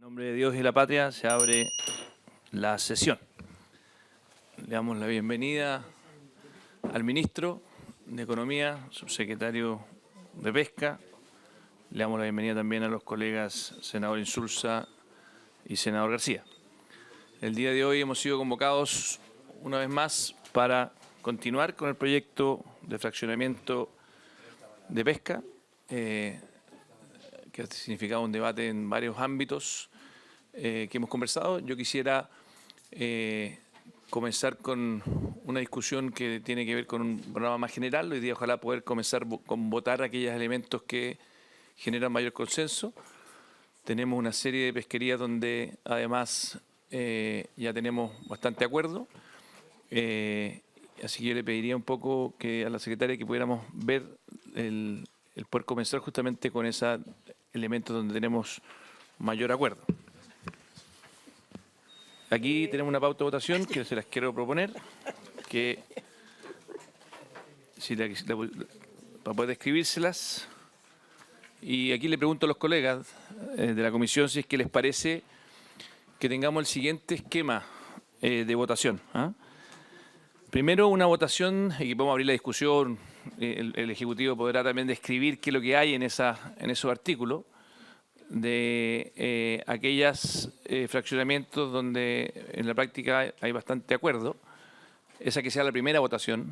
En nombre de Dios y la patria se abre la sesión. Le damos la bienvenida al ministro de Economía, subsecretario de Pesca. Le damos la bienvenida también a los colegas senador Insulza y senador García. El día de hoy hemos sido convocados una vez más para continuar con el proyecto de fraccionamiento de pesca, que ha significado un debate en varios ámbitos que hemos conversado. Yo quisiera comenzar con una discusión que tiene que ver con un programa más general. Hoy día ojalá poder comenzar con votar aquellos elementos que generan mayor consenso. Tenemos una serie de pesquerías donde además ya tenemos bastante acuerdo. Así que yo le pediría un poco que a la secretaria que pudiéramos ver el poder comenzar justamente con esos elementos donde tenemos mayor acuerdo. Aquí tenemos una pauta de votación que se las quiero proponer, que para poder describírselas. Y aquí le pregunto a los colegas de la comisión si es que les parece que tengamos el siguiente esquema de votación. Primero una votación, y que podemos abrir la discusión, el Ejecutivo podrá también describir qué es lo que hay en esos artículos, de aquellos fraccionamientos donde en la práctica hay bastante acuerdo. Esa que sea la primera votación.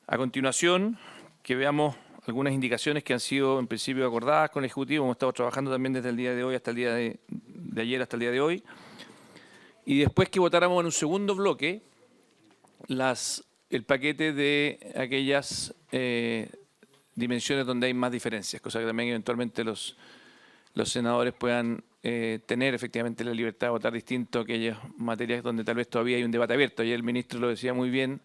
A continuación, que veamos algunas indicaciones que han sido en principio acordadas con el Ejecutivo. Hemos estado trabajando también desde el día de hoy hasta el día de ayer hasta el día de hoy. Y después que votáramos en un segundo bloque el paquete de aquellas dimensiones donde hay más diferencias, cosa que también eventualmente los senadores puedan tener efectivamente la libertad de votar distinto a aquellas materias donde tal vez todavía hay un debate abierto. Ayer el ministro lo decía muy bien,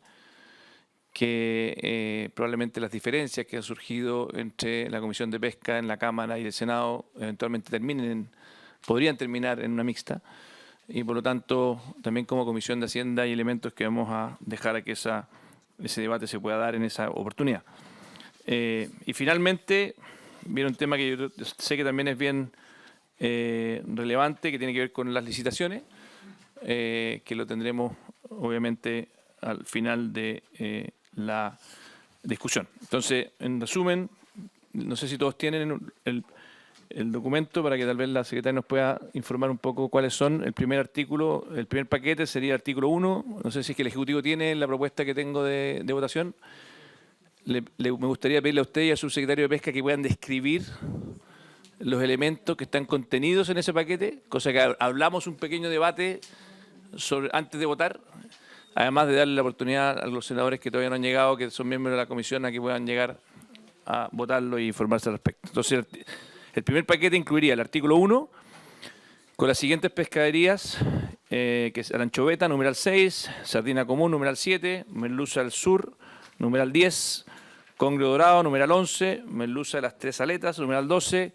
que probablemente las diferencias que han surgido entre la Comisión de Pesca en la Cámara y el Senado eventualmente podrían terminar en una mixta. Y por lo tanto, también como Comisión de Hacienda hay elementos que vamos a dejar a que ese debate se pueda dar en esa oportunidad. Y finalmente, viene un tema que yo sé que también es bien relevante, que tiene que ver con las licitaciones, que lo tendremos obviamente al final de la discusión. Entonces, en resumen, no sé si todos tienen el documento para que tal vez la secretaria nos pueda informar un poco cuáles son. El primer artículo, el primer paquete sería el artículo 1. No sé si es que el Ejecutivo tiene la propuesta que tengo de votación. Me gustaría pedirle a usted y al subsecretario de Pesca que puedan describir los elementos que están contenidos en ese paquete, cosa que hablamos un pequeño debate antes de votar, además de darle la oportunidad a los senadores que todavía no han llegado, que son miembros de la comisión, a que puedan llegar a votarlo y informarse al respecto. Entonces, el primer paquete incluiría el artículo 1, con las siguientes pescaderías, que es la anchoveta, numeral 6, sardina común, numeral 7, merluza del sur, numeral 10, congrio dorado, numeral 11, merluza de las 3 aletas, numeral 12,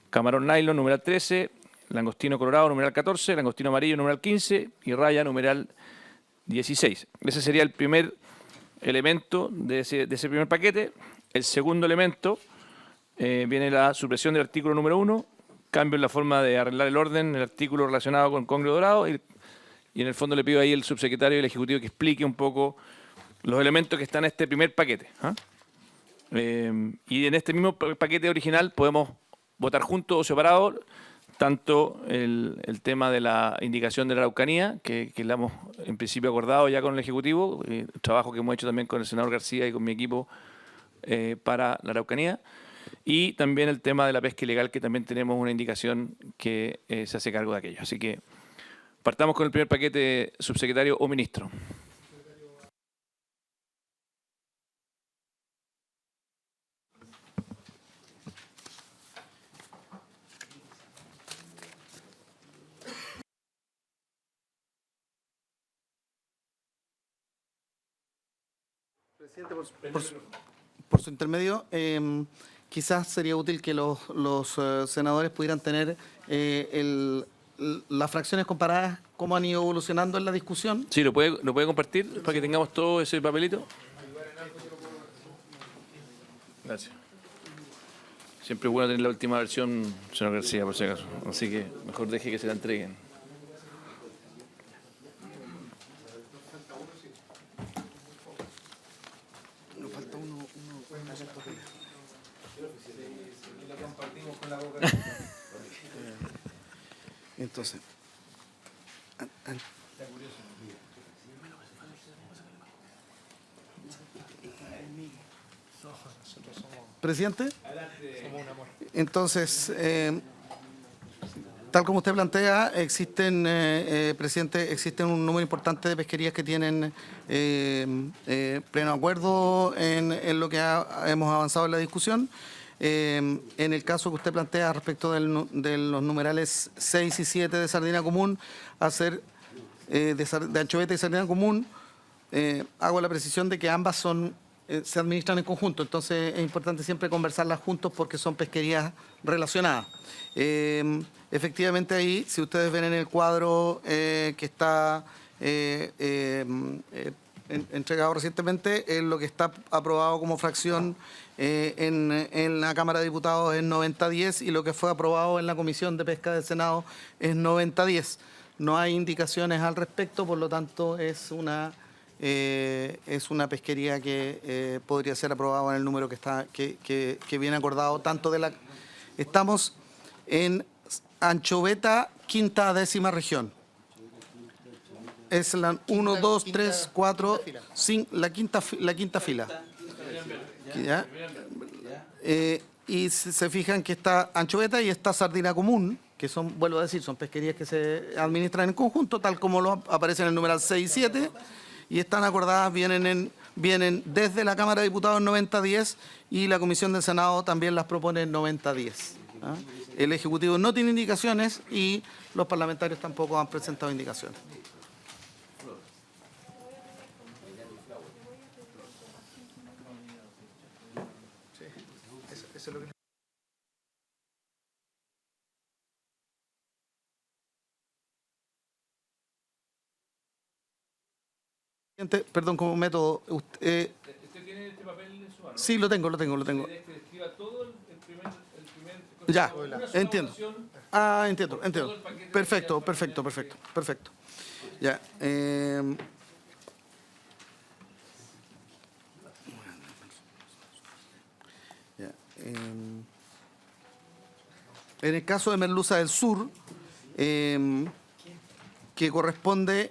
camarón nylon, numeral 13, langostino colorado, numeral 14, langostino amarillo, numeral 15 y raya, numeral 16. Ese sería el primer elemento de ese primer paquete. El segundo elemento viene la supresión del artículo número 1, cambio en la forma de arreglar el orden en el artículo relacionado con congrio dorado y en el fondo le pido ahí al subsecretario y al Ejecutivo que explique un poco los elementos que están en este primer paquete. Y en este mismo paquete original podemos votar juntos o separados tanto el tema de la indicación de la Araucanía, que la hemos en principio acordado ya con el Ejecutivo, el trabajo que hemos hecho también con el senador García y con mi equipo para la Araucanía, y también el tema de la pesca ilegal, que también tenemos una indicación que se hace cargo de aquello. Así que partamos con el primer paquete, subsecretario o ministro. Presidente, por su intermedio, quizás sería útil que los senadores pudieran tener las fracciones comparadas, cómo han ido evolucionando en la discusión. Sí, ¿lo puede compartir para que tengamos todo ese papelito? Gracias. Siempre es bueno tener la última versión, señor García, por si acaso. Así que mejor deje que se la entreguen. Nos falta uno. Entonces, presidente, entonces, tal como usted plantea, existen, presidente, existen un número importante de pesquerías que tienen pleno acuerdo en lo que hemos avanzado en la discusión. En el caso que usted plantea respecto de los numerales 6 y 7 de sardina común, hacer de anchoveta y sardina común, hago la precisión de que ambas se administran en conjunto, entonces es importante siempre conversarlas juntos porque son pesquerías relacionadas. Efectivamente ahí, si ustedes ven en el cuadro que está entregado recientemente, lo que está aprobado como fracción en la Cámara de Diputados es 90-10 y lo que fue aprobado en la Comisión de Pesca del Senado es 90-10. No hay indicaciones al respecto, por lo tanto es una pesquería que podría ser aprobada en el número que viene acordado tanto de la... Estamos en anchoveta, quinta a décima región. Es la 1, 2, 3, 4, 5, la quinta fila. ¿Ya? Y se fijan que está anchoveta y está sardina común, que son, vuelvo a decir, son pesquerías que se administran en conjunto, tal como aparece en el numeral 6 y 7, y están acordadas, vienen desde la Cámara de Diputados 90-10 y la Comisión del Senado también las propone 90-10. ¿Ah? El Ejecutivo no tiene indicaciones y los parlamentarios tampoco han presentado indicaciones. Eso es lo que... Perdón, como método... ¿Usted tiene este papel en su mano? Sí, lo tengo. ¿Quiere que escriba todo el primer... Ya, entiendo. Ah, entiendo. Perfecto. Ya. En el caso de Merluza del Sur, que corresponde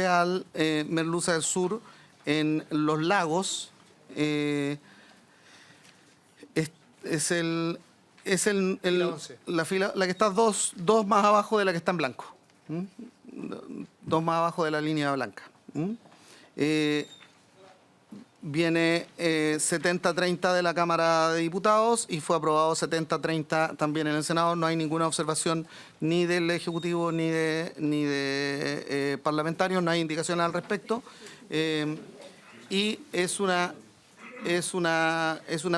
al Merluza del Sur en los lagos, la fila, la que está dos más abajo de la que está en blanco. Dos más abajo de la línea blanca. Viene 70-30 de la Cámara de Diputados y fue aprobado 70-30 también en el Senado. No hay ninguna observación ni del Ejecutivo ni de parlamentarios, no hay indicaciones al respecto. Y es una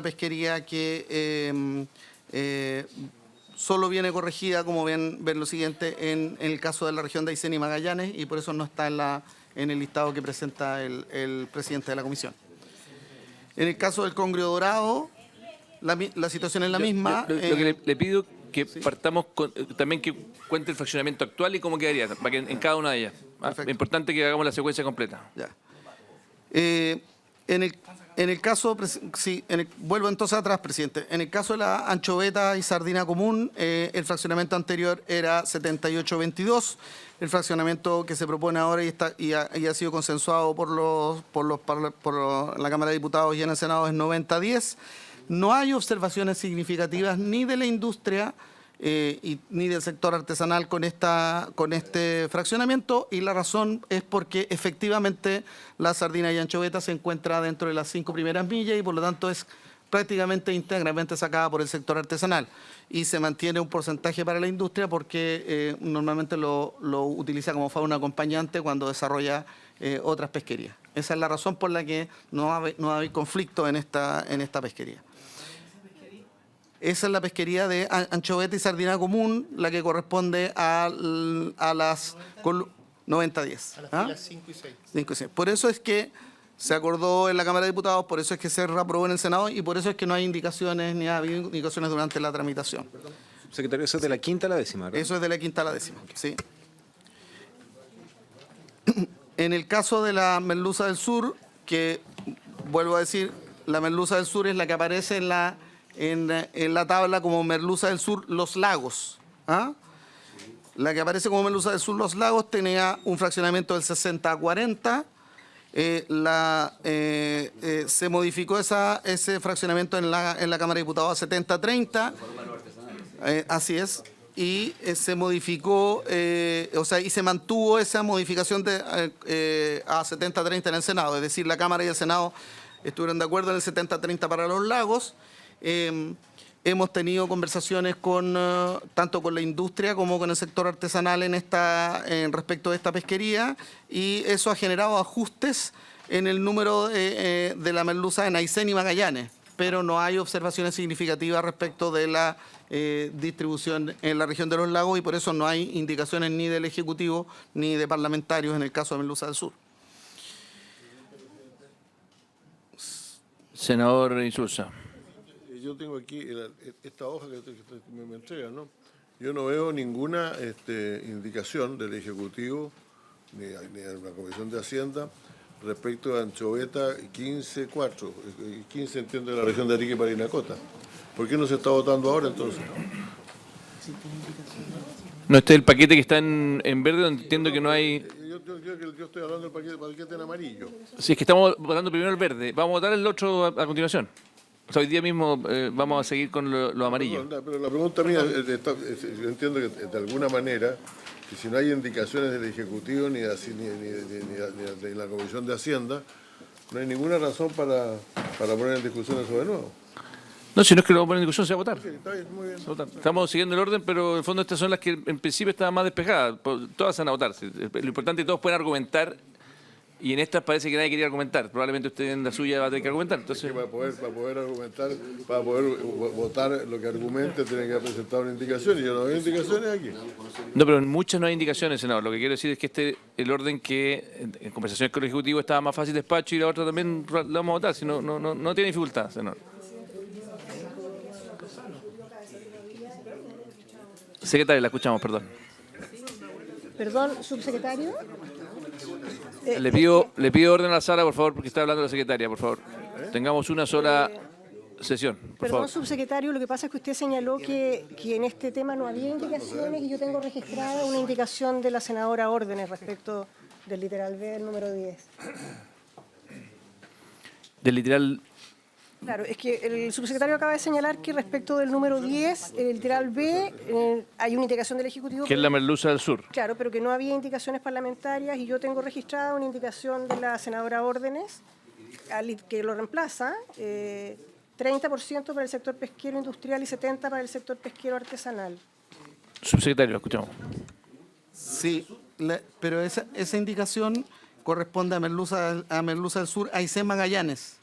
pesquería que solo viene corregida, como ven lo siguiente, en el caso de la región de Aysén y Magallanes, y por eso no está en el listado que presenta el presidente de la comisión. En el caso del Congrio Dorado, la situación es la misma. Lo que le pido que partamos también que cuente el fraccionamiento actual y cómo quedaría, para que en cada una de ellas. Es importante que hagamos la secuencia completa. Ya. En el caso, vuelvo entonces atrás, presidente. En el caso de la anchoveta y sardina común, el fraccionamiento anterior era 78-22. El fraccionamiento que se propone ahora y ha sido consensuado por la Cámara de Diputados y en el Senado es 90-10. No hay observaciones significativas ni de la industria ni del sector artesanal con este fraccionamiento, y la razón es porque efectivamente la sardina y anchoveta se encuentra dentro de las 5 primeras millas y por lo tanto es prácticamente íntegramente sacada por el sector artesanal y se mantiene un porcentaje para la industria porque normalmente lo utiliza como fauna acompañante cuando desarrolla otras pesquerías. Esa es la razón por la que no hay conflicto en esta pesquería. Esa es la pesquería de anchoveta y sardina común, la que corresponde a las 90-10. A las filas 5 y 6. 5 y 6. Por eso es que se acordó en la Cámara de Diputados, por eso es que se reaprobó en el Senado y por eso es que no hay indicaciones ni ha habido indicaciones durante la tramitación. Secretario, eso es de la quinta a la décima, ¿verdad? Eso es de la quinta a la décima, sí. En el caso de la merluza del sur, que vuelvo a decir, la merluza del sur es la que aparece en la tabla como merluza del sur Los Lagos. ¿Ah? La que aparece como merluza del sur Los Lagos tenía un fraccionamiento del 60-40. Se modificó ese fraccionamiento en la Cámara de Diputados a 70-30. Así es. Y se modificó, y se mantuvo esa modificación a 70-30 en el Senado. Es decir, la Cámara y el Senado estuvieron de acuerdo en el 70-30 para Los Lagos. Hemos tenido conversaciones tanto con la industria como con el sector artesanal respecto de esta pesquería, y eso ha generado ajustes en el número de la merluza en Aysén y Magallanes, pero no hay observaciones significativas respecto de la distribución en la región de los lagos, y por eso no hay indicaciones ni del Ejecutivo ni de parlamentarios en el caso de merluza del sur. Senador Insulza. Yo tengo aquí esta hoja que me entregan, ¿no? Yo no veo ninguna indicación del Ejecutivo ni de la Comisión de Hacienda respecto a anchoveta 15.4, 15 entiendo de la región de Arica y Parinacota. ¿Por qué no se está votando ahora entonces? No, este es el paquete que está en verde, donde entiendo que no hay... Yo estoy hablando del paquete en amarillo. Si es que estamos votando primero el verde, vamos a votar el otro a continuación. O sea, hoy día mismo vamos a seguir con lo amarillo. Perdón, pero la pregunta mía, yo entiendo que de alguna manera, que si no hay indicaciones del Ejecutivo ni de la Comisión de Hacienda, no hay ninguna razón para poner en discusión eso de nuevo. No, si no es que lo vamos a poner en discusión, se va a votar. Sí, está bien, muy bien. Se va a votar. Estamos siguiendo el orden, pero en el fondo estas son las que en principio estaban más despejadas. Todas se van a votar. Lo importante es que todos pueden argumentar, y en estas parece que nadie quería argumentar. Probablemente usted en la suya va a tener que argumentar. Entonces, Para poder argumentar, para poder votar lo que argumente, tiene que presentar una indicación, y yo no veo indicaciones aquí. no, pero en muchas no hay indicaciones, senador. Lo que quiero decir es que el orden que en conversaciones con el Ejecutivo estaba más fácil despacho, y la otra también la vamos a votar. Si no tiene dificultad, senador. Secretaria, la escuchamos, perdón. Perdón, subsecretario. Le pido orden a la sala, por favor, porque está hablando la secretaria, por favor. Tengamos una sola sesión, por Perdón, favor. subsecretario, lo que pasa es que usted señaló que en este tema no había indicaciones, y yo tengo registrada una indicación de la senadora Órdenes respecto del literal B del número 10. Del literal... Claro, es que el subsecretario acaba de señalar que respecto del número 10, el literal B, hay una indicación del Ejecutivo. que es la merluza del sur. Claro, pero que no había indicaciones parlamentarias, y yo tengo registrada una indicación de la senadora Órdenes, que lo reemplaza, 30% para el sector pesquero industrial y 70% para el sector pesquero artesanal. Subsecretario, la escuchamos. Sí, pero esa indicación corresponde a merluza del sur, Aysén Magallanes.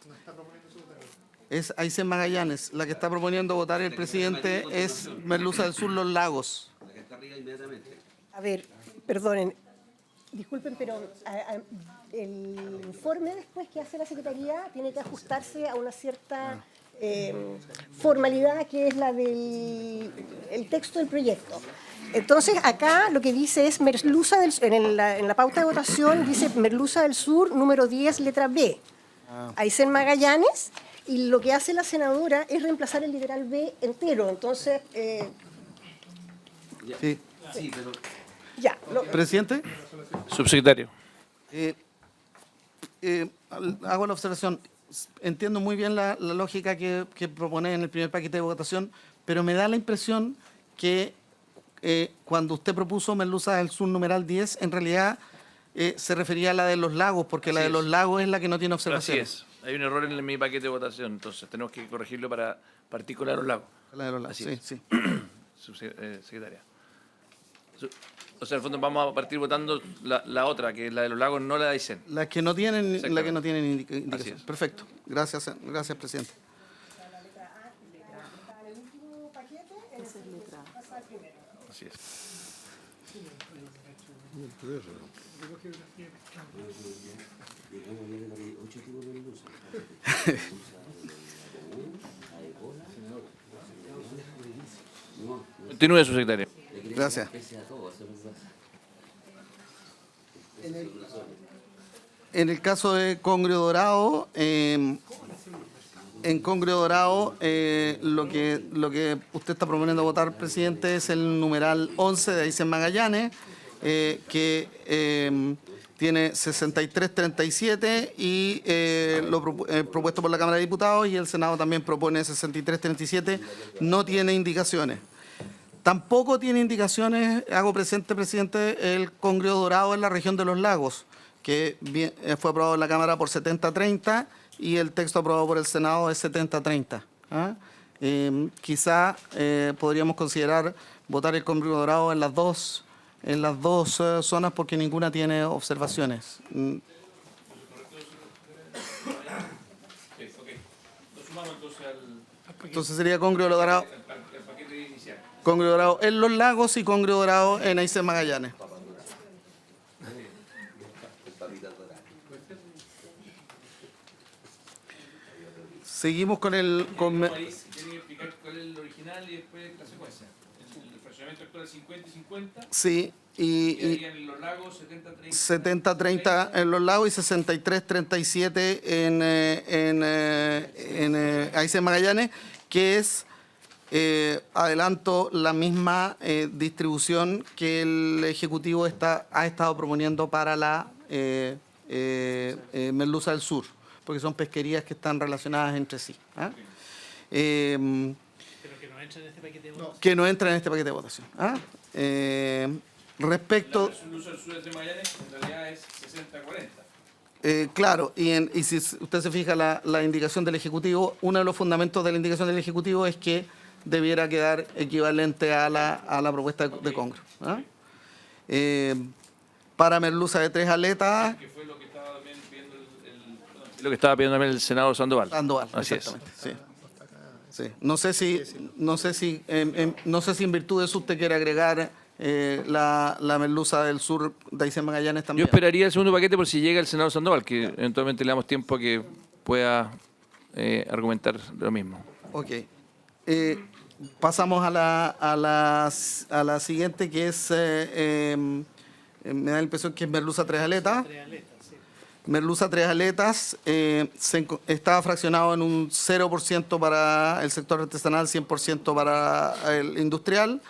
Es Aysén Magallanes. La que está proponiendo votar el presidente es merluza del sur Los Lagos. A ver, perdonen, disculpen, pero el informe después que hace la Secretaría tiene que ajustarse a una cierta formalidad, que es la del texto del proyecto. Entonces, acá lo que dice es merluza en la pauta de votación dice merluza del sur, número 10, letra B. Aysén Magallanes, y lo que hace la senadora es reemplazar el literal B entero. Entonces, Sí. ya. Presidente, Subsecretario. hago la observación. Entiendo muy bien la lógica que propone en el primer paquete de votación, pero me da la impresión que cuando usted propuso merluza del sur numeral 10, en realidad se refería a la de los lagos, porque la de los lagos es la que no tiene Así observaciones. es. Hay un error en mi paquete de votación, entonces tenemos que corregirlo para partir con la de los lagos. La de los lagos, Así sí, es. sí. Secretaria. O sea, en el fondo vamos a partir votando la otra, que es la de los lagos, no la de Aysén. La que no tienen Exactamente. indicación. Así es. Perfecto. Gracias, presidente. Así es. Continúe, su secretario. Gracias. En el caso de Congrio Dorado, en Congrio Dorado, lo que usted está proponiendo votar, presidente, es el numeral 11 de Aysén Magallanes, que tiene 6337 y propuesto por la Cámara de Diputados, y el Senado también propone 6337. No tiene indicaciones. Tampoco tiene indicaciones, hago presente, presidente, el Congrio Dorado en la región de los lagos, que fue aprobado en la Cámara por 70-30 y el texto aprobado por el Senado es 70-30. ¿Ah? Quizá podríamos considerar votar el Congrio Dorado en las dos zonas porque ninguna tiene observaciones. Entonces sería Congrio Dorado. Congrio Dorado en los lagos y Congrio Dorado en Aysén Magallanes. Seguimos con el... Tiene que explicar cuál es el original y después la secuencia. El fraccionamiento actual es 50 y 50. Sí, y en los lagos 70-30. 70-30 en los lagos y 63-37 en Aysén Magallanes, que es, adelanto, la misma distribución que el Ejecutivo ha estado proponiendo para la Merluza del Sur, porque son pesquerías que están relacionadas entre sí. ¿Ah? Pero que no entran en este paquete de votación. Que no entran en este paquete de votación. ¿Ah? Respecto... La Merluza del Sur de Magallanes en realidad es 60-40. Claro, y si usted se fija la indicación del Ejecutivo, uno de los fundamentos de la indicación del Ejecutivo es que debiera quedar equivalente a la propuesta de Congrio. ¿Ah? Para merluza de 3 aletas... Que fue lo que estaba también pidiendo lo que estaba pidiendo también el senador Sandoval. Sandoval, así exactamente. Sí. Sí. No sé si en virtud de eso usted quiere agregar la merluza del sur de Aysén Magallanes también. Yo esperaría el segundo paquete por si llega el senador Sandoval, que eventualmente le damos tiempo a que pueda argumentar lo mismo. Ok. Pasamos a la siguiente, que es, me da la impresión que es merluza 3 aletas. Merluza 3 aletas estaba fraccionado en un 0% para el sector artesanal, 100% para el industrial.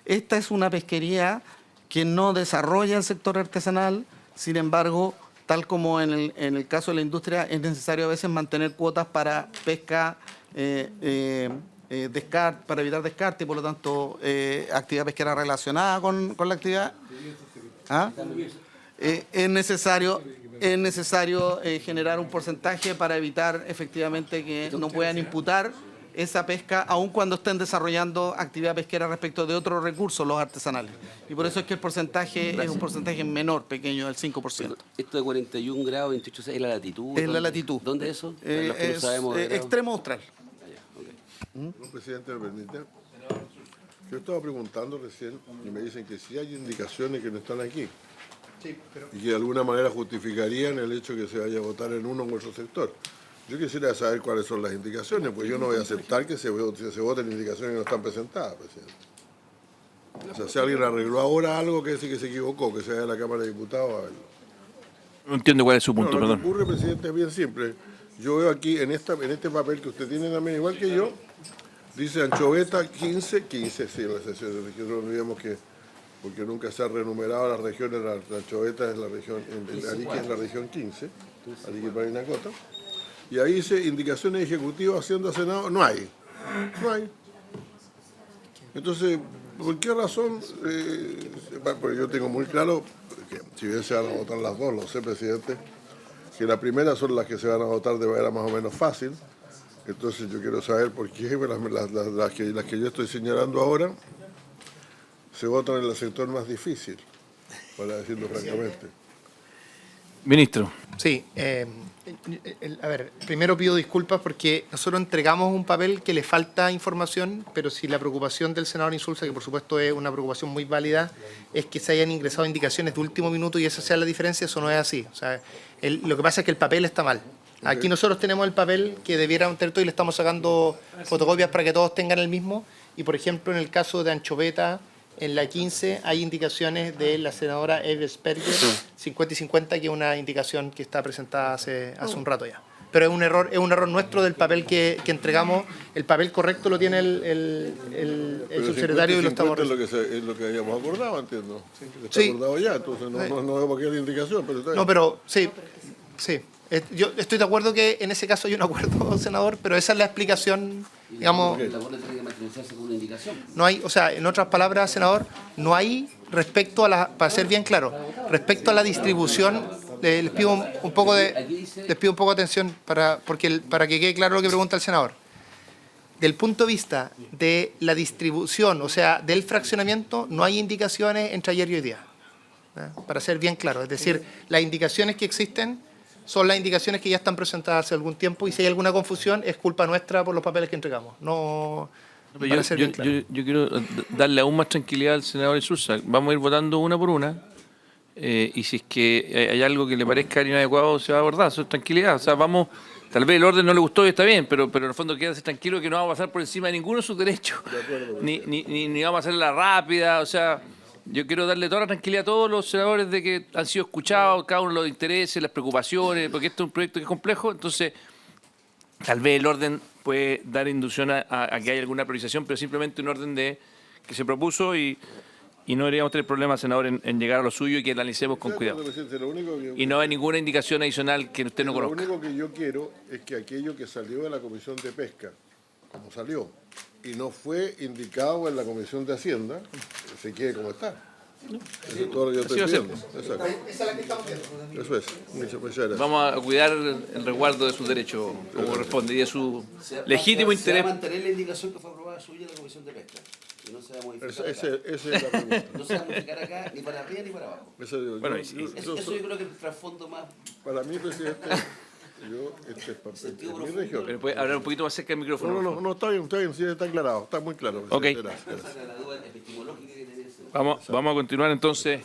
Esta es una pesquería que no desarrolla el sector artesanal, sin embargo, tal como en el caso de la industria, es necesario a veces mantener cuotas para pesca, para evitar descarte y por lo tanto actividad pesquera relacionada con la actividad. ¿Ah? Es necesario generar un porcentaje para evitar efectivamente que no puedan imputar esa pesca aun cuando estén desarrollando actividad pesquera respecto de otros recursos, los artesanales. Y por eso es que el porcentaje es un porcentaje menor, pequeño, del 5%. Esto de 41 grados, 28 es la latitud. Es la latitud. ¿Dónde es eso? Es extremo austral. Presidente, ¿me permite? Yo estaba preguntando recién y me dicen que sí hay indicaciones que no están aquí. Sí, pero... Y que de alguna manera justificarían el hecho de que se vaya a votar en uno u otro sector. Yo quisiera saber cuáles son las indicaciones, pues yo no voy a aceptar que se voten indicaciones que no están presentadas, presidente. O sea, si alguien arregló ahora algo, que decir que se equivocó, que se vaya a la Cámara de Diputados a verlo. No entiendo cuál es su punto, Lo perdón. que ocurre, presidente, es bien simple. Yo veo aquí, en este papel que usted tiene también, igual que yo, dice anchoveta 15, sí, no olvidemos que, porque nunca se ha renumerado las regiones, la anchoveta es la región, el Arique es la región 15, Arique y Parinacota. Y ahí dice indicaciones ejecutivas haciendo Senado, no hay. Entonces, ¿por qué razón? Porque yo tengo muy claro que si bien se van a votar las dos, lo sé, presidente, que la primera son las que se van a votar de manera más o menos fácil. Entonces yo quiero saber por qué las que yo estoy señalando ahora se votan en el sector más difícil, para decirlo francamente. Ministro. Sí, a ver, primero pido disculpas porque nosotros entregamos un papel que le falta información, pero si la preocupación del senador Insulza, que por supuesto es una preocupación muy válida, es que se hayan ingresado indicaciones de último minuto y esa sea la diferencia, eso no es así. O sea, lo que pasa es que el papel está mal. Aquí nosotros tenemos el papel que debiéramos tener todos y le estamos sacando fotocopias para que todos tengan el mismo. Y por ejemplo, en el caso de Anchoveta, en la 15 hay indicaciones de la senadora Eve Sperger, 50 y 50, que es una indicación que está presentada hace un rato ya. Pero es un error nuestro del papel que entregamos. El papel correcto lo tiene el subsecretario y lo estamos... Es lo que habíamos acordado, entiendo. Está Sí. acordado ya, entonces no veo por qué la indicación, pero está bien. No, pero sí. Yo estoy de acuerdo que en ese caso hay un acuerdo, senador, pero esa es la explicación, digamos... La bola tiene que materializarse con una indicación. No hay, o sea, en otras palabras, senador, no hay respecto a la, para ser bien claro, respecto a la distribución, les pido un poco de atención para que quede claro lo que pregunta el senador. Del punto de vista de la distribución, o sea, del fraccionamiento, no hay indicaciones entre ayer y hoy día. Para ser bien claro, es decir, las indicaciones que existen son las indicaciones que ya están presentadas hace algún tiempo y si hay alguna confusión es culpa nuestra por los papeles que entregamos. No, para ser bien claro. Yo quiero darle aún más tranquilidad al senador Insulza. Vamos a ir votando una por una y si es que hay algo que le parezca inadecuado se va a abordar. Eso es tranquilidad. O sea, vamos, tal vez el orden no le gustó y está bien, pero en el fondo quédese tranquilo que no vamos a pasar por encima de ninguno de sus derechos. Ni vamos a hacer la rápida, o sea... Yo quiero darle toda la tranquilidad a todos los senadores de que han sido escuchados, cada uno de los intereses, las preocupaciones, porque este es un proyecto que es complejo, entonces tal vez el orden puede dar inducción a que haya alguna priorización, pero simplemente un orden que se propuso y no deberíamos tener problemas, senador, en llegar a lo suyo y que analicemos con cuidado. Y no hay ninguna indicación adicional que usted no conozca. Lo único que yo quiero es que aquello que salió de la Comisión de Pesca, como salió, y no fue indicado en la Comisión de Hacienda, se quede como está. Eso es todo lo que yo estoy pidiendo. Exacto. Esa es la que estamos viendo. Eso es. Muchas gracias. Vamos a cuidar el resguardo de sus derechos como corresponde y de su legítimo interés. Se va a mantener la indicación que fue aprobada suya en la Comisión de Pesca. Y no se va a modificar acá. Esa es la pregunta. No se va a modificar acá ni para arriba ni para abajo. Eso Eso yo creo que es el trasfondo más... para mí, presidente, Sentido mi profundo. región. Pero puede hablar un poquito más cerca del micrófono. No, está bien, sí, está aclarado, está muy claro. Ok. Gracias. Esa era la duda epistemológica que tenía el senador. Vamos a continuar entonces,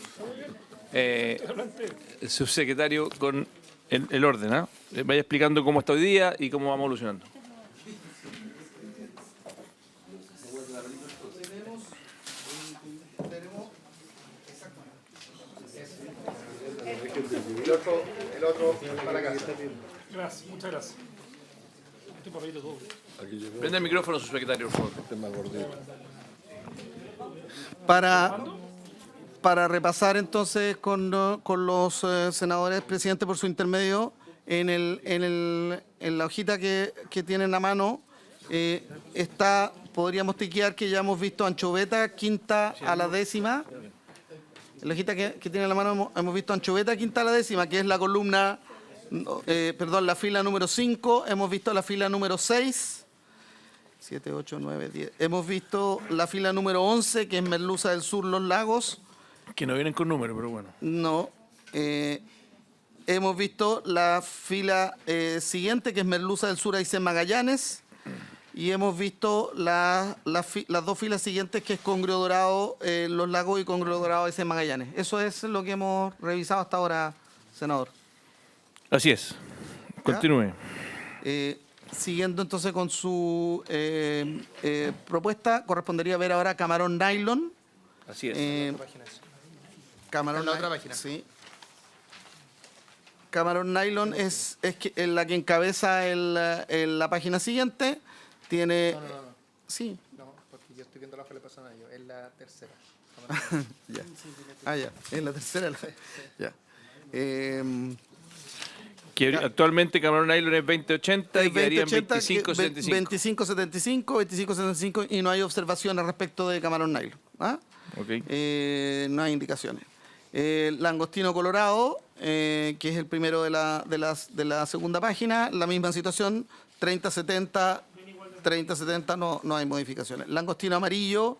el subsecretario, con el orden. ¿Ah? Vaya explicando cómo está hoy día y cómo vamos evolucionando. El otro para casa. Gracias, muchas gracias. Este papelito doble. Prenda el micrófono, subsecretario, por favor. Este es más gordito. Para repasar entonces con los senadores, presidente, por su intermedio, en la hojita que tienen a mano podríamos tiquear que ya hemos visto Anchoveta, quinta a la décima. En la hojita que tiene en la mano hemos visto Anchoveta, quinta a la décima, que es la columna, la fila número 5. Hemos visto la fila número 6, 7, 8, 9, 10. Hemos visto la fila número 11, que es Merluza del Sur, Los Lagos. Que no vienen con número, pero bueno. No. Hemos visto la fila siguiente, que es Merluza del Sur, Aysén, Magallanes. Y hemos visto las dos filas siguientes, que es Congrio Dorado, Los Lagos y Congrio Dorado, Aysén, Magallanes. Eso es lo que hemos revisado hasta ahora, senador. Así es. Continúe. Siguiendo entonces con su propuesta, correspondería ver ahora Camarón Nylon. Así es. Camarón En la otra página. Sí. Camarón Nylon es la que encabeza la página siguiente. Tiene... No. Sí. No, porque yo estoy viendo la hoja que le pasan a ellos. Es la tercera. Ya. Ya. Es la tercera. Ya. Que actualmente Camarón Nylon es 2080 y quedaría en 2080, 2575. 2575 y no hay observaciones respecto de Camarón Nylon. ¿Ah? Ok. No hay indicaciones. Langostino Colorado, que es el primero de la segunda página, la misma situación, 3070, no hay modificaciones. Langostino Amarillo,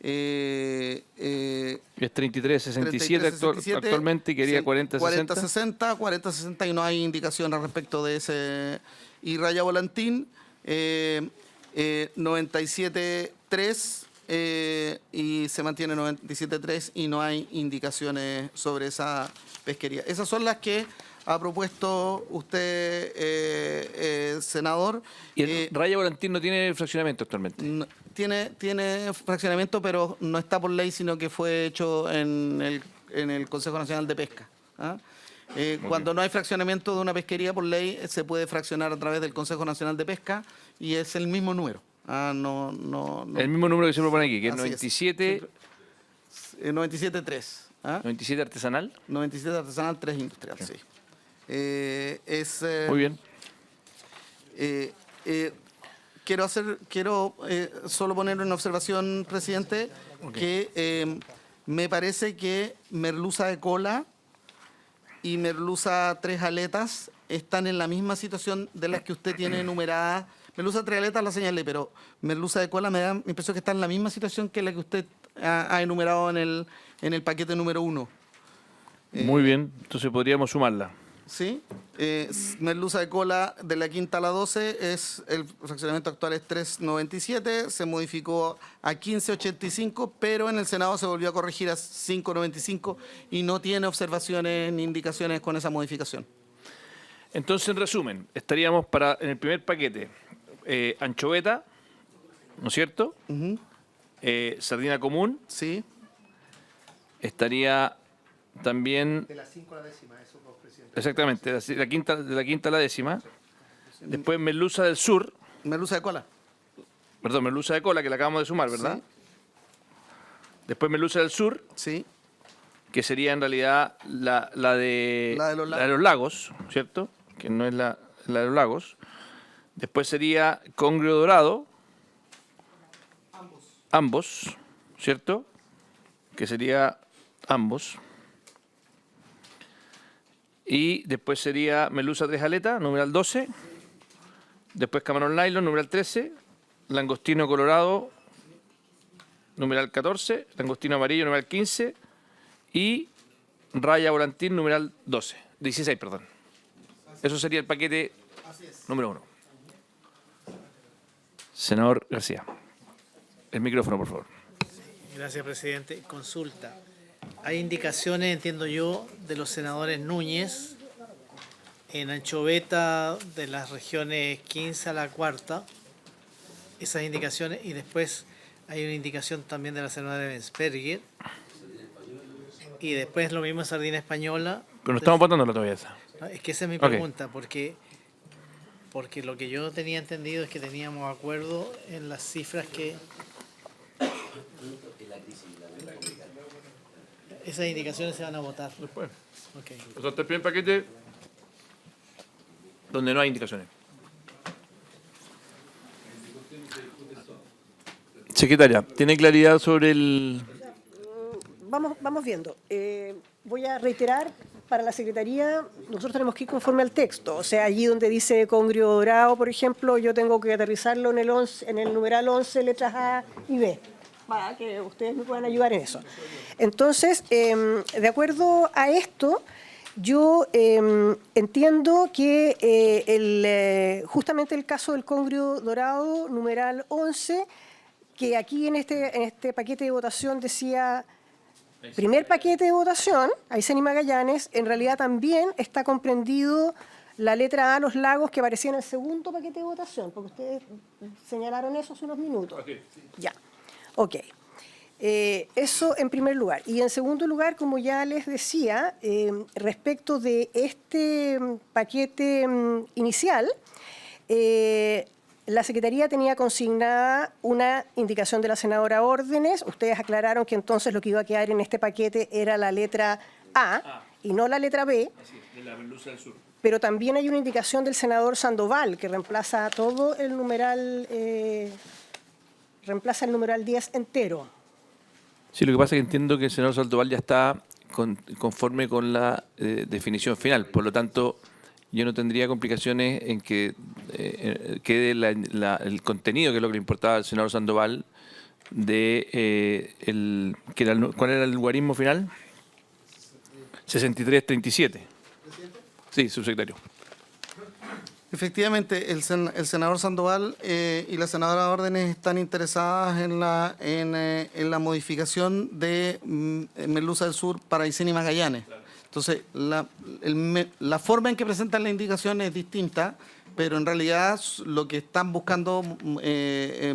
Es 3367 actualmente y quería 4060. 4060 y no hay indicación al respecto de ese. Y Raya Volantín, 97.3 y se mantiene 97.3 y no hay indicaciones sobre esa pesquería. Esas son las que ha propuesto usted, senador. ¿Y el Raya Volantín no tiene fraccionamiento actualmente? Tiene fraccionamiento, pero no está por ley, sino que fue hecho en el Consejo Nacional de Pesca. ¿Ah? Cuando no hay fraccionamiento de una pesquería por ley, se puede fraccionar a través del Consejo Nacional de Pesca y es el mismo número. No. El mismo número que se propone aquí, que es Así 97... 97.3. ¿Ah? 97 artesanal. 97 artesanal, 3 industrial, sí. Muy bien. Quiero solo poner una observación, presidente, que me parece que merluza de cola y merluza tres aletas están en la misma situación de las que usted tiene enumeradas. Merluza tres aletas la señalé, pero merluza de cola me da la impresión que está en la misma situación que la que usted ha enumerado en el paquete número 1. Muy bien, entonces podríamos sumarla. Sí, merluza de cola de la quinta a la 12, el fraccionamiento actual es 3.97, se modificó a 15.85, pero en el Senado se volvió a corregir a 5.95 y no tiene observaciones ni indicaciones con esa modificación. Entonces, en resumen, estaríamos en el primer paquete, anchoveta, ¿no es cierto? Sardina común, Sí, estaría también... De las 5 a la décima, esos dos, presidente. Exactamente, de la quinta a la décima. Después merluza del sur, merluza de cola. perdón, merluza de cola, que la acabamos de sumar, ¿verdad? Sí. Después merluza del sur, Sí, que sería en realidad la de los lagos, ¿cierto? Que no es la de los lagos. Después sería congrio dorado. Ambos, ¿cierto? Que sería ambos. Y después sería merluza tres aletas, numeral 12. Después camarón nylon, numeral 13. Langostino colorado, numeral 14. Langostino amarillo, numeral 15. Y raya volantín, numeral 16, perdón. Eso sería el paquete número 1. Senador García. El micrófono, por favor. Gracias, presidente. Consulta. Hay indicaciones, entiendo yo, de los senadores Núñez en anchoveta de las regiones 15 a la cuarta. Esas indicaciones. Y después hay una indicación también de la senadora Bensperger. Y después lo mismo en sardina española. Pero no estamos votando todavía esa. Es que esa es mi pregunta, porque lo que yo tenía entendido es que teníamos acuerdo en las cifras que... Esas indicaciones se van a votar. Después. Okay. O sea, hasta el primer paquete donde no hay indicaciones. Secretaria, ¿tiene claridad sobre el...? Vamos viendo. Voy a reiterar, para la Secretaría, nosotros tenemos que ir conforme al texto. O sea, allí donde dice congrio dorado, por ejemplo, yo tengo que aterrizarlo en el numeral 11, letras A y B, para que ustedes me puedan ayudar en eso. Entonces, de acuerdo a esto, yo entiendo que justamente el caso del congrio dorado, numeral 11, que aquí en este paquete de votación decía... Primer paquete de votación, Aysén y Magallanes, en realidad también está comprendido la letra A, los lagos, que aparecía en el segundo paquete de votación, porque ustedes señalaron eso hace unos minutos. Ya, ok. Eso en primer lugar. Y en segundo lugar, como ya les decía, respecto de este paquete inicial, la Secretaría tenía consignada una indicación de la senadora Órdenes. Ustedes aclararon que entonces lo que iba a quedar en este paquete era la letra A y no la letra B. Así es, de la merluza del sur. Pero también hay una indicación del senador Sandoval que reemplaza todo el numeral, reemplaza el numeral 10 entero. Sí, lo que pasa es que entiendo que el senador Sandoval ya está conforme con la definición final. Por lo tanto, yo no tendría complicaciones en que quede el contenido, que es lo que le importaba al senador Sandoval, de ¿cuál era el logaritmo final? 6337. Sí, subsecretario. Efectivamente, el senador Sandoval y la senadora Órdenes están interesadas en la modificación de Merluza del Sur para Aysén y Magallanes. Entonces, la forma en que presentan la indicación es distinta, pero en realidad lo que están buscando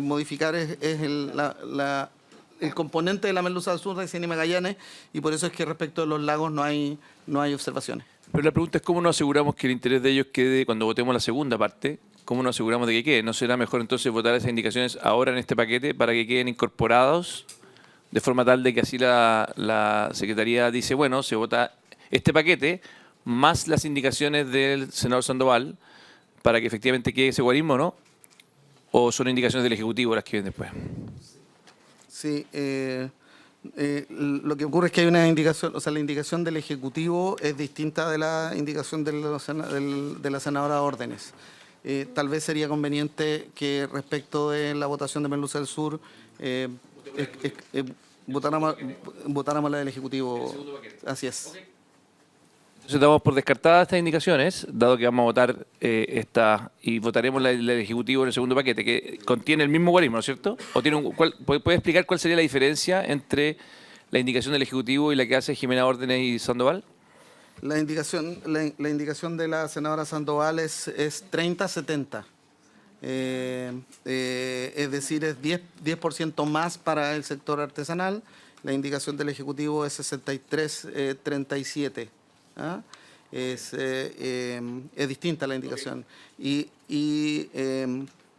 modificar es el componente de la Merluza del Sur de Aysén y Magallanes, y por eso es que respecto de los lagos no hay observaciones. Pero la pregunta es cómo nos aseguramos que el interés de ellos quede cuando votemos la segunda parte. ¿Cómo nos aseguramos de que quede? ¿No será mejor entonces votar esas indicaciones ahora en este paquete para que queden incorporados de forma tal de que así la Secretaría dice, bueno, se vota este paquete más las indicaciones del senador Sandoval para que efectivamente quede ese guarismo, ¿no? ¿O son indicaciones del Ejecutivo las que vienen después? Sí, lo que ocurre es que hay una indicación, o sea, la indicación del Ejecutivo es distinta de la indicación de la senadora Órdenes. Tal vez sería conveniente que respecto de la votación de Merluza del Sur votáramos la del Ejecutivo. Así es. Entonces damos por descartadas estas indicaciones, dado que vamos a votar esta y votaremos la del Ejecutivo en el segundo paquete, que contiene el mismo guarismo, ¿no es cierto? ¿O tiene ¿puede explicar cuál sería la diferencia entre la indicación del Ejecutivo y la que hace Jimena Órdenes y Sandoval? La indicación de la senadora Sandoval es 30-70. Es decir, es 10% más para el sector artesanal. La indicación del Ejecutivo es 63-37. ¿Ah? Es distinta la indicación y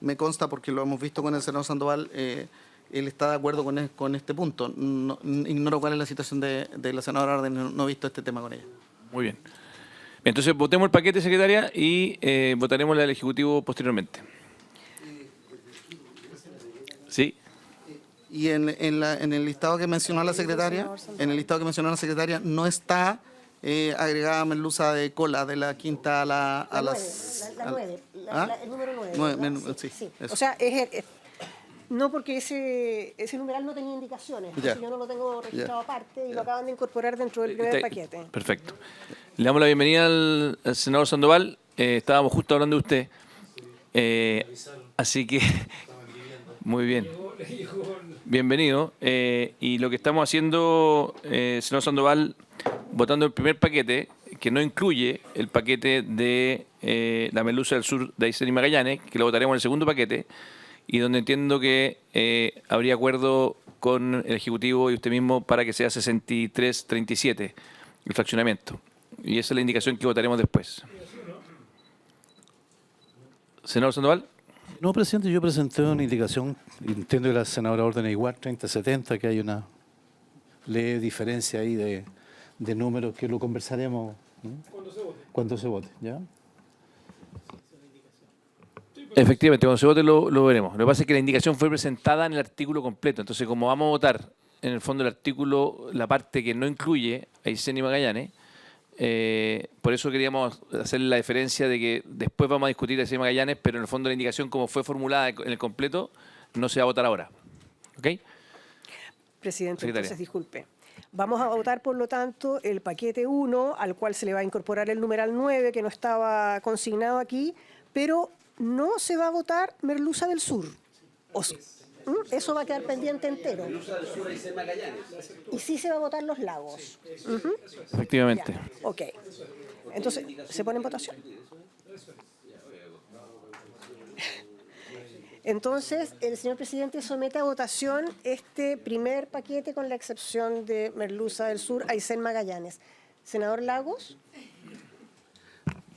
me consta, porque lo hemos visto con el senador Sandoval, él está de acuerdo con este punto. No, ignoro cuál es la situación de la senadora Órdenes, no he visto este tema con ella. Muy bien. Entonces votemos el paquete, secretaria, y votaremos la del Ejecutivo posteriormente. ¿Sí? Y en el listado que mencionó la secretaria, no está agregada Merluza de Cola, de la quinta a la 9, ¿Ah? el número 9. 9, sí, eso. O sea, no, porque ese numeral no tenía indicaciones. Ya. Yo no lo tengo registrado aparte y lo acaban de incorporar dentro del primer paquete. Perfecto. Le damos la bienvenida al senador Sandoval. Estábamos justo hablando de usted. Así que, muy bien. Bienvenido. Y lo que estamos haciendo, senador Sandoval, votando el primer paquete, que no incluye el paquete de la Merluza del Sur de Aysén y Magallanes, que lo votaremos en el segundo paquete, y donde entiendo que habría acuerdo con el Ejecutivo y usted mismo para que sea 63-37 el fraccionamiento. Y esa es la indicación que votaremos después. Senador Sandoval. No, presidente, yo presenté una indicación, entiendo que la senadora Órdenes igual, 30-70, que hay una leve diferencia ahí de números que lo conversaremos, ¿no? Cuando se vote, ¿ya? Efectivamente, cuando se vote lo veremos. Lo que pasa es que la indicación fue presentada en el artículo completo. Entonces, como vamos a votar en el fondo el artículo, la parte que no incluye a Aysén y Magallanes, por eso queríamos hacer la diferencia de que después vamos a discutir a Aysén y Magallanes, pero en el fondo la indicación como fue formulada en el completo no se va a votar ahora. ¿Ok? Presidente, Secretaria. entonces disculpe. Vamos a votar, por lo tanto, el paquete 1, al cual se le va a incorporar el numeral 9, que no estaba consignado aquí, pero no se va a votar Merluza del Sur. Eso va a quedar pendiente entero. Merluza del Sur, Aysén, Magallanes. Y sí se va a votar los lagos. Efectivamente. Ya, ok. Entonces, ¿se pone en votación? Entonces, el señor presidente somete a votación este primer paquete con la excepción de Merluza del Sur, Aysén, Magallanes. Senador Lagos.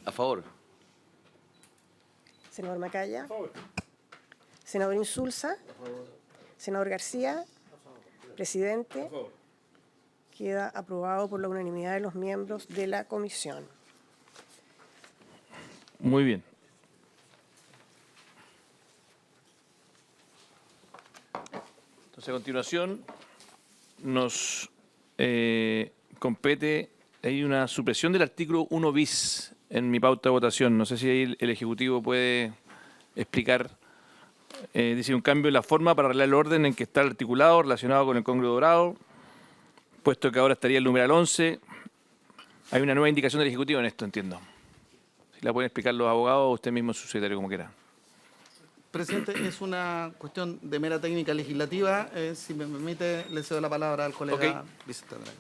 A favor. Senador Macaya. Senador Insulza. Senador García. Presidente. Queda aprobado por la unanimidad de los miembros de la comisión. Muy bien. Entonces, a continuación, nos compete, hay una supresión del artículo 1 bis en mi pauta de votación. No sé si ahí el Ejecutivo puede explicar dice un cambio en la forma para arreglar el orden en que está el articulado relacionado con el congrio dorado, puesto que ahora estaría el numeral 11. Hay una nueva indicación del Ejecutivo en esto, entiendo. Si la pueden explicar los abogados o usted mismo, su secretario, como quiera. Presidente, es una cuestión de mera técnica legislativa. Si me permite, le cedo la palabra al colega Vicente Andrade.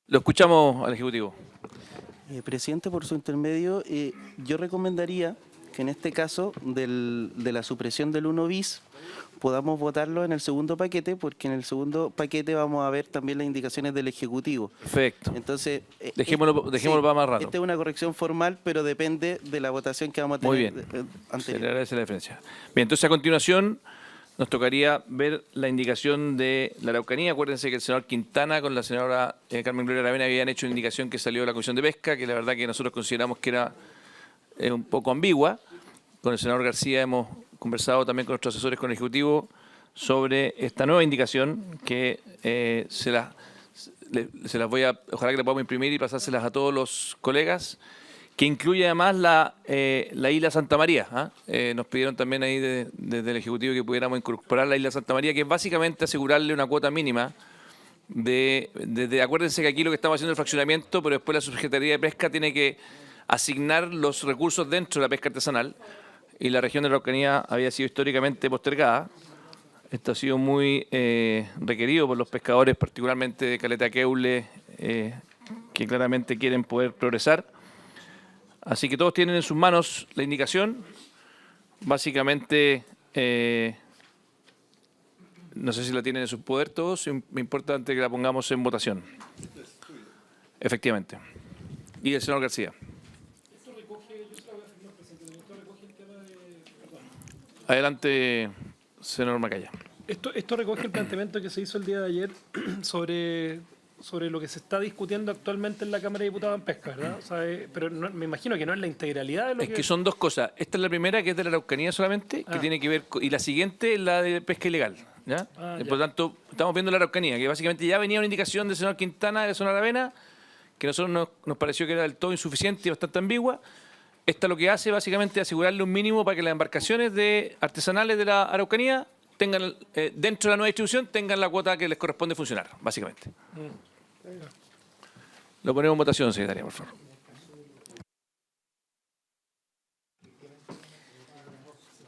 Lo escuchamos al Ejecutivo. Presidente, por su intermedio, yo recomendaría que en este caso de la supresión del 1 bis podamos votarlo en el segundo paquete, porque en el segundo paquete vamos a ver también las indicaciones del Ejecutivo. Perfecto. Entonces, Dejémoslo para más rato. Esta es una corrección formal, pero depende de la votación que vamos a tener. Muy bien. Se le agradece la diferencia. Bien, entonces a continuación nos tocaría ver la indicación de la Araucanía. Acuérdense que el senador Quintana con la senadora Carmen Gloria Aravena habían hecho una indicación que salió de la Comisión de Pesca, que la verdad que nosotros consideramos que era un poco ambigua. Con el senador García hemos conversado también con nuestros asesores con el Ejecutivo sobre esta nueva indicación que se las voy a, ojalá que la podamos imprimir y pasárselas a todos los colegas, que incluye además la isla Santa María. Nos pidieron también ahí desde el Ejecutivo que pudiéramos incorporar la isla Santa María, que es básicamente asegurarle una cuota mínima acuérdense que aquí lo que estamos haciendo es el fraccionamiento, pero después la Subsecretaría de Pesca tiene que asignar los recursos dentro de la pesca artesanal, y la región de la Araucanía había sido históricamente postergada. Esto ha sido muy requerido por los pescadores, particularmente de Caleta Queule, que claramente quieren poder progresar. Así que todos tienen en sus manos la indicación. Básicamente, no sé si la tienen en su poder todos, es importante que la pongamos en votación. Efectivamente. Y el señor García. Adelante, senador Macaya. Esto recoge el planteamiento que se hizo el día de ayer sobre lo que se está discutiendo actualmente en la Cámara de Diputados en Pesca, ¿verdad? O sea, pero me imagino que no es la integralidad de lo Es que son dos cosas. Esta es la primera, que es de la Araucanía solamente, que tiene que ver y la siguiente es la de pesca ilegal. ¿Ya? Por lo tanto, estamos viendo la Araucanía, que básicamente ya venía una indicación del señor Quintana de Zona Aravena, que a nosotros nos pareció que era del todo insuficiente y bastante ambigua. Esta lo que hace básicamente es asegurarle un mínimo para que las embarcaciones artesanales de la Araucanía tengan, dentro de la nueva distribución, tengan la cuota que les corresponde funcionar, básicamente. Lo ponemos en votación, secretaria, por favor.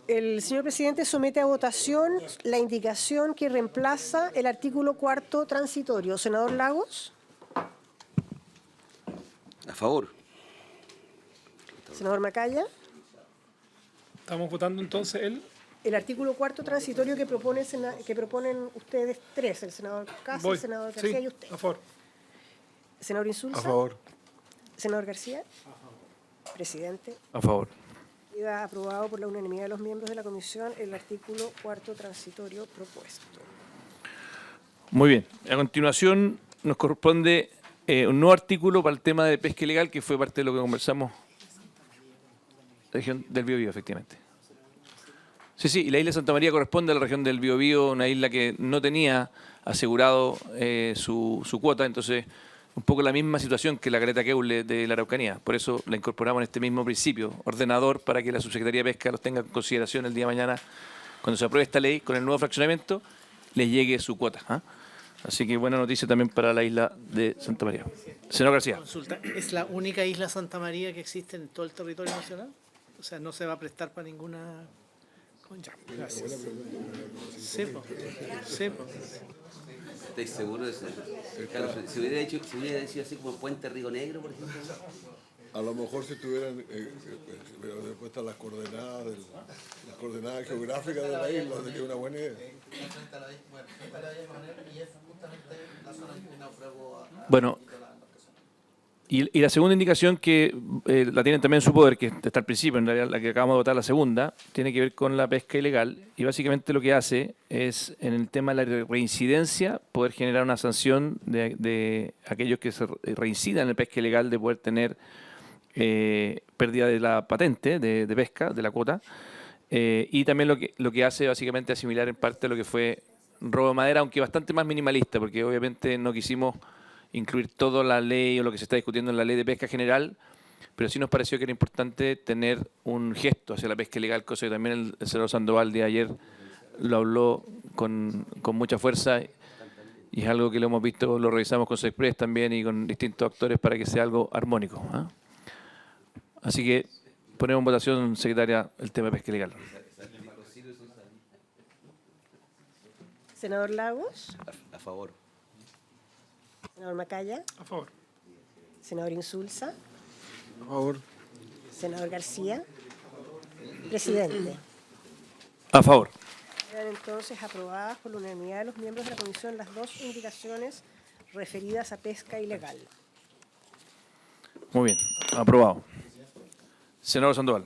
El señor presidente somete a votación la indicación que reemplaza el artículo 4º transitorio. Senador Lagos. A favor. Senador Macaya. Estamos votando entonces el artículo 4º transitorio que proponen ustedes tres, el senador Casas, el senador García y usted. A favor. Senador Insulza. A favor. Senador García. Presidente. A favor. Queda aprobado por la unanimidad de los miembros de la comisión el artículo 4º transitorio propuesto. Muy bien. A continuación nos corresponde un nuevo artículo para el tema de pesca ilegal, que fue parte de lo que conversamos. Región del Biobío, efectivamente. Sí, y la isla Santa María corresponde a la región del Biobío, una isla que no tenía asegurado su cuota, entonces un poco la misma situación que la Caleta Queule de la Araucanía. Por eso la incorporamos en este mismo principio ordenador, para que la Subsecretaría de Pesca los tenga en consideración el día de mañana, cuando se apruebe esta ley con el nuevo fraccionamiento, les llegue su cuota. Así que buena noticia también para la isla de Santa María. Senador García. Consulta, ¿es la única isla Santa María que existe en todo el territorio nacional? O sea, no se va a prestar para ninguna... Ya, gracias. Sí, po. ¿Estáis seguros de eso? Claro, si hubiera dicho así como Puente Río Negro, por ejemplo. A lo mejor si estuvieran puestas las coordenadas geográficas de la isla, sería una buena idea. Bueno, Y la segunda indicación que la tienen también en su poder, que está al principio, en realidad la que acabamos de votar, la segunda, tiene que ver con la pesca ilegal. Y básicamente lo que hace es, en el tema de la reincidencia, poder generar una sanción de aquellos que se reincidan en la pesca ilegal, de poder tener pérdida de la patente de pesca, de la cuota. Y también lo que hace básicamente asimilar en parte lo que fue robo de madera, aunque bastante más minimalista, porque obviamente no quisimos incluir toda la ley o lo que se está discutiendo en la ley de pesca general, pero sí nos pareció que era importante tener un gesto hacia la pesca ilegal, cosa que también el senador Sandoval de ayer lo habló con mucha fuerza, y es algo que lo hemos visto, lo revisamos con Sexpress también y con distintos actores para que sea algo armónico. Así que ponemos en votación, secretaria, el tema de pesca ilegal. Senador Lagos. A favor. Senador Macaya. A favor. Senador Insulza. A favor. Senador García. Presidente. A favor. Quedan entonces aprobadas por la unanimidad de los miembros de la comisión las dos indicaciones referidas a pesca ilegal. Muy bien, aprobado. Senador Sandoval.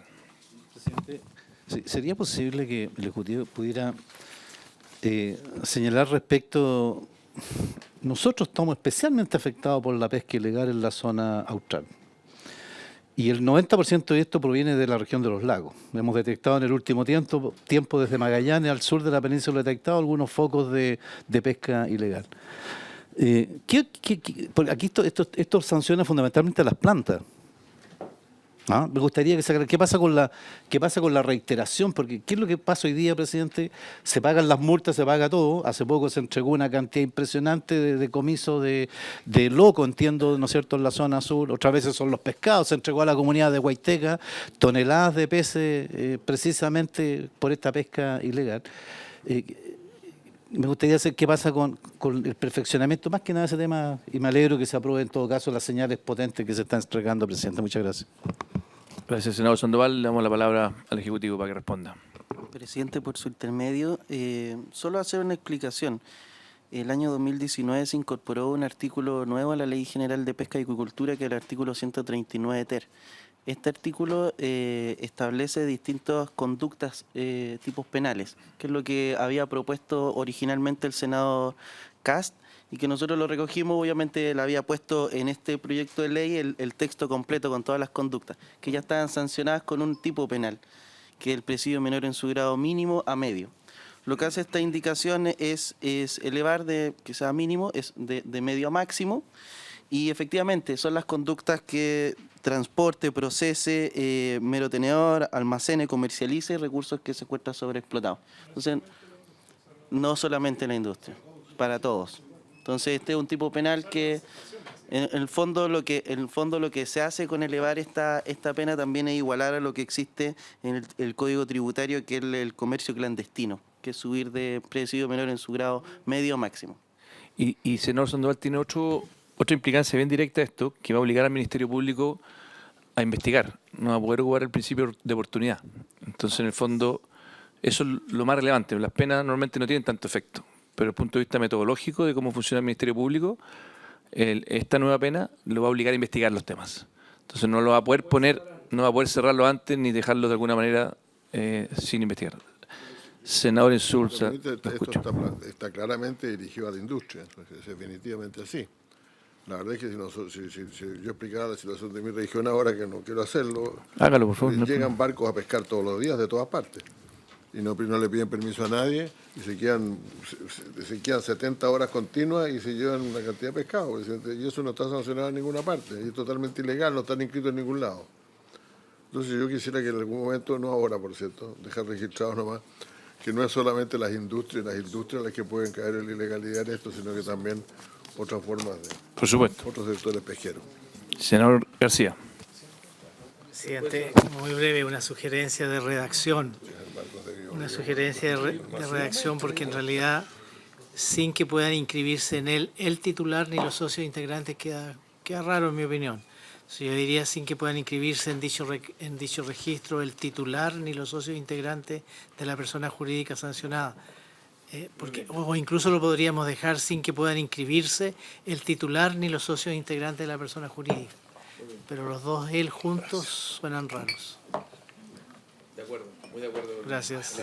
Presidente, ¿sería posible que el Ejecutivo pudiera señalar respecto? Nosotros estamos especialmente afectados por la pesca ilegal en la zona austral. Y el 90% de esto proviene de la región de los lagos. Hemos detectado en el último tiempo desde Magallanes al sur de la península, detectado algunos focos de pesca ilegal. Porque aquí esto sanciona fundamentalmente a las plantas. Me gustaría que sacara qué pasa con la reiteración, porque ¿qué es lo que pasa hoy día, presidente? Se pagan las multas, se paga todo. Hace poco se entregó una cantidad impresionante de decomiso de loco, entiendo, ¿no es cierto?, en la zona sur. Otras veces son los pescados. Se entregó a la comunidad de Huayteca toneladas de peces precisamente por esta pesca ilegal. Me gustaría saber qué pasa con el perfeccionamiento, más que nada ese tema, y me alegro que se apruebe en todo caso las señales potentes que se están entregando, presidente. Muchas gracias. Gracias, senador Sandoval. Le damos la palabra al Ejecutivo para que responda. Presidente, por su intermedio, solo hacer una explicación. El año 2019 se incorporó un artículo nuevo a la Ley General de Pesca y Acuicultura, que es el artículo 139 ter. Este artículo establece distintas conductas tipos penales, que es lo que había propuesto originalmente el Senado Cast, y que nosotros lo recogimos. Obviamente le había puesto en este proyecto de ley el texto completo con todas las conductas, que ya estaban sancionadas con un tipo penal, que es el presidio menor en su grado mínimo a medio. Lo que hace esta indicación es elevar de que sea mínimo, es de medio a máximo, y efectivamente son las conductas que transporte, procese, mero tenedor, almacene, comercialice recursos que se encuentran sobreexplotados. Entonces, no solamente la industria, para todos. Entonces, este es un tipo penal que, en el fondo, lo que se hace con elevar esta pena también es igualar a lo que existe en el Código Tributario, que es el comercio clandestino, que es subir de presidio menor en su grado medio máximo. Y senador Sandoval, tiene otra implicancia bien directa esto, que va a obligar al Ministerio Público a investigar, no va a poder jugar el principio de oportunidad. Entonces, en el fondo, eso es lo más relevante. Las penas normalmente no tienen tanto efecto, pero desde el punto de vista metodológico de cómo funciona el Ministerio Público, esta nueva pena lo va a obligar a investigar los temas. Entonces, no lo va a poder poner, no va a poder cerrarlo antes ni dejarlo de alguna manera sin investigar. Senador Insulza, esto está claramente dirigido a la industria, es definitivamente así. La verdad es que si yo explicara la situación de mi región ahora, que no quiero hacerlo, hágalo, por favor. Llegan barcos a pescar todos los días de todas partes y no le piden permiso a nadie y se quedan 70 horas continuas y se llevan una cantidad de pescado, presidente, y eso no está sancionado en ninguna parte, y es totalmente ilegal, no están inscritos en ningún lado. Entonces yo quisiera que en algún momento, no ahora por cierto, dejar registrado nomás, que no es solamente las industrias las que pueden caer en la ilegalidad en esto, sino que también otras formas de... Por supuesto. Otros sectores pesqueros. Senador García. Presidente, muy breve, una sugerencia de redacción. Una sugerencia de redacción, porque en realidad, sin que puedan inscribirse en él el titular ni los socios integrantes, queda raro en mi opinión. Yo diría sin que puedan inscribirse en dicho registro el titular ni los socios integrantes de la persona jurídica sancionada. O incluso lo podríamos dejar sin que puedan inscribirse el titular ni los socios integrantes de la persona jurídica. pero los dos él juntos suenan raros. De acuerdo, muy de acuerdo. Gracias.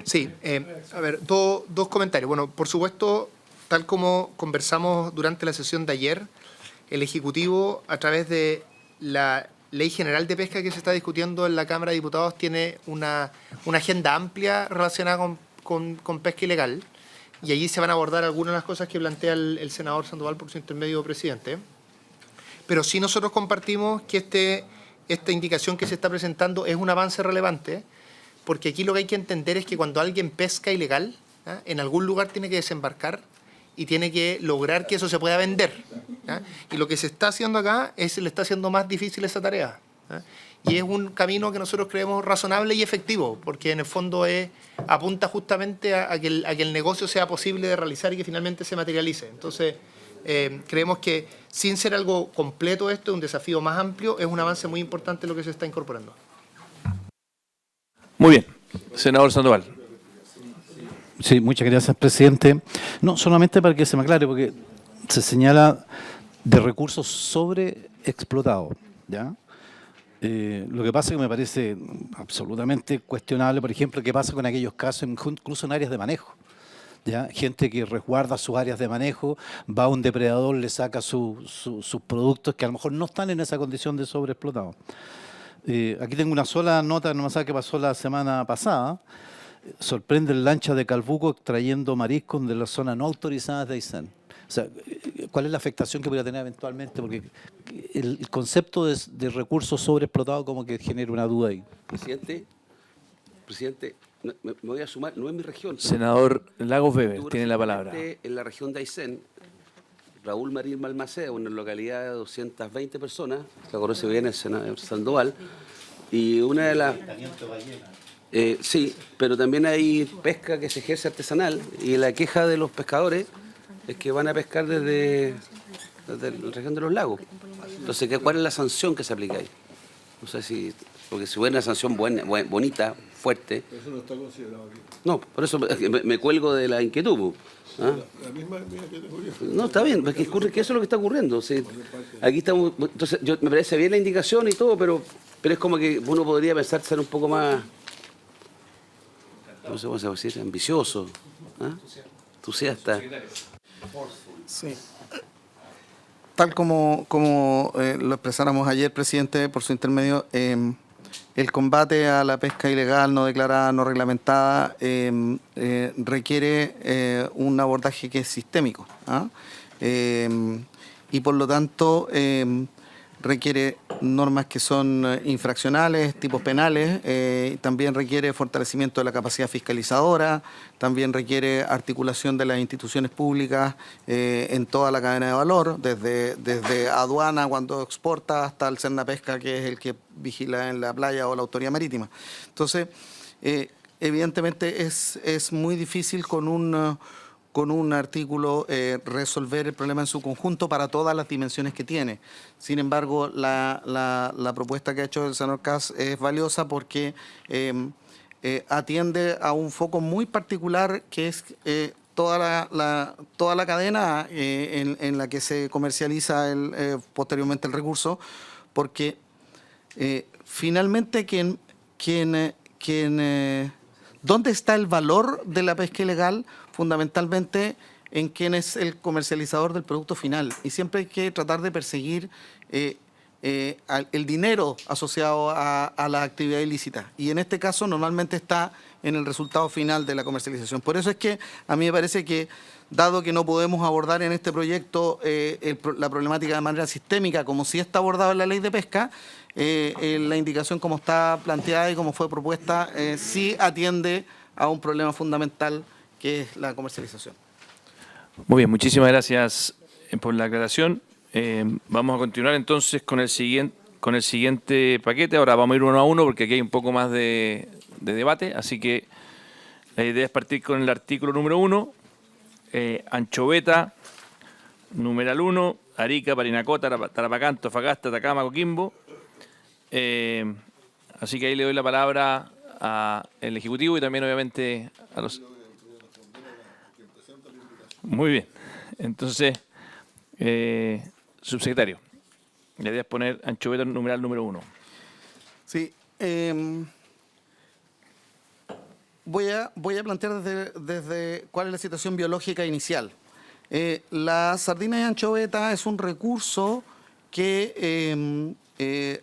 Sí, a ver, dos comentarios. Bueno, por supuesto, tal como conversamos durante la sesión de ayer, el Ejecutivo, a través de la Ley General de Pesca que se está discutiendo en la Cámara de Diputados, tiene una agenda amplia relacionada con pesca ilegal, y allí se van a abordar algunas de las cosas que plantea el senador Sandoval por su intermedio, presidente. Pero sí nosotros compartimos que esta indicación que se está presentando es un avance relevante, porque aquí lo que hay que entender es que cuando alguien pesca ilegal, en algún lugar tiene que desembarcar y tiene que lograr que eso se pueda vender. Y lo que se está haciendo acá es le está haciendo más difícil esa tarea. Y es un camino que nosotros creemos razonable y efectivo, porque en el fondo apunta justamente a que el negocio sea posible de realizar y que finalmente se materialice. Entonces, creemos que sin ser algo completo esto, un desafío más amplio, es un avance muy importante lo que se está incorporando. Muy bien. Senador Sandoval. Sí, muchas gracias, presidente. No, solamente para que se me aclare, porque se señala de recursos sobreexplotados, ¿ya? Lo que pasa es que me parece absolutamente cuestionable, por ejemplo, qué pasa con aquellos casos, incluso en áreas de manejo. ¿Ya? Gente que resguarda sus áreas de manejo, va a un depredador, le saca sus productos que a lo mejor no están en esa condición de sobreexplotado. Aquí tengo una sola nota, no me sabe qué pasó la semana pasada. Sorprende el lancha de Calbuco extrayendo mariscos de las zonas no autorizadas de Aysén. O sea, ¿cuál es la afectación que podría tener eventualmente? Porque el concepto de recursos sobreexplotados como que genera una duda ahí. Presidente, me voy a sumar, no es mi región. Senador Lagos Weber, tiene la palabra. En la región de Aysén, Raúl Marín Malmaceda, una localidad de 220 personas, la conoce bien el senador Sandoval, y una de las... sí, pero también hay pesca que se ejerce artesanal, y la queja de los pescadores es que van a pescar desde la región de los lagos. Entonces, ¿cuál es la sanción que se aplica ahí? No sé si... Porque si hubiera una sanción bonita, fuerte... Eso no está considerado aquí. No, por eso me cuelgo de la inquietud. ¿Ah? La misma que te ocurrió. No, está bien, porque eso es lo que está ocurriendo. Sí. Aquí estamos... Entonces, me parece bien la indicación y todo, pero es como que uno podría pensar ser un poco más... No sé cómo se va a decir, ambicioso, entusiasta. Sí. Tal como lo expresáramos ayer, presidente, por su intermedio, el combate a la pesca ilegal, no declarada, no reglamentada, requiere un abordaje que es sistémico. Y por lo tanto requiere normas que son infraccionales, tipos penales, también requiere fortalecimiento de la capacidad fiscalizadora, también requiere articulación de las instituciones públicas en toda la cadena de valor, desde aduana cuando exporta hasta el Cernapesca, que es el que vigila en la playa, o la autoridad marítima. Entonces, evidentemente es muy difícil con un artículo resolver el problema en su conjunto para todas las dimensiones que tiene. Sin embargo, la propuesta que ha hecho el senador Kass es valiosa porque atiende a un foco muy particular que es toda la cadena en la que se comercializa posteriormente el recurso, porque finalmente ¿dónde está el valor de la pesca ilegal? Fundamentalmente en quién es el comercializador del producto final. Y siempre hay que tratar de perseguir el dinero asociado a la actividad ilícita. Y en este caso normalmente está en el resultado final de la comercialización. Por eso es que a mí me parece que, dado que no podemos abordar en este proyecto la problemática de manera sistémica, como sí está abordado en la ley de pesca, la indicación como está planteada y como fue propuesta, sí atiende a un problema fundamental que es la comercialización. Muy bien, muchísimas gracias por la aclaración. Vamos a continuar entonces con el siguiente paquete. Ahora vamos a ir uno a uno porque aquí hay un poco más de debate, así que la idea es partir con el artículo número 1, Anchoveta, numeral 1, Arica, Parinacota, Tarapacá, Antofagasta, Atacama, Coquimbo. Así que ahí le doy la palabra al Ejecutivo y también obviamente a los... Muy bien. Entonces, subsecretario, le voy a poner anchoveta numeral número 1. Sí. Voy a plantear desde cuál es la situación biológica inicial. La sardina de anchoveta es un recurso que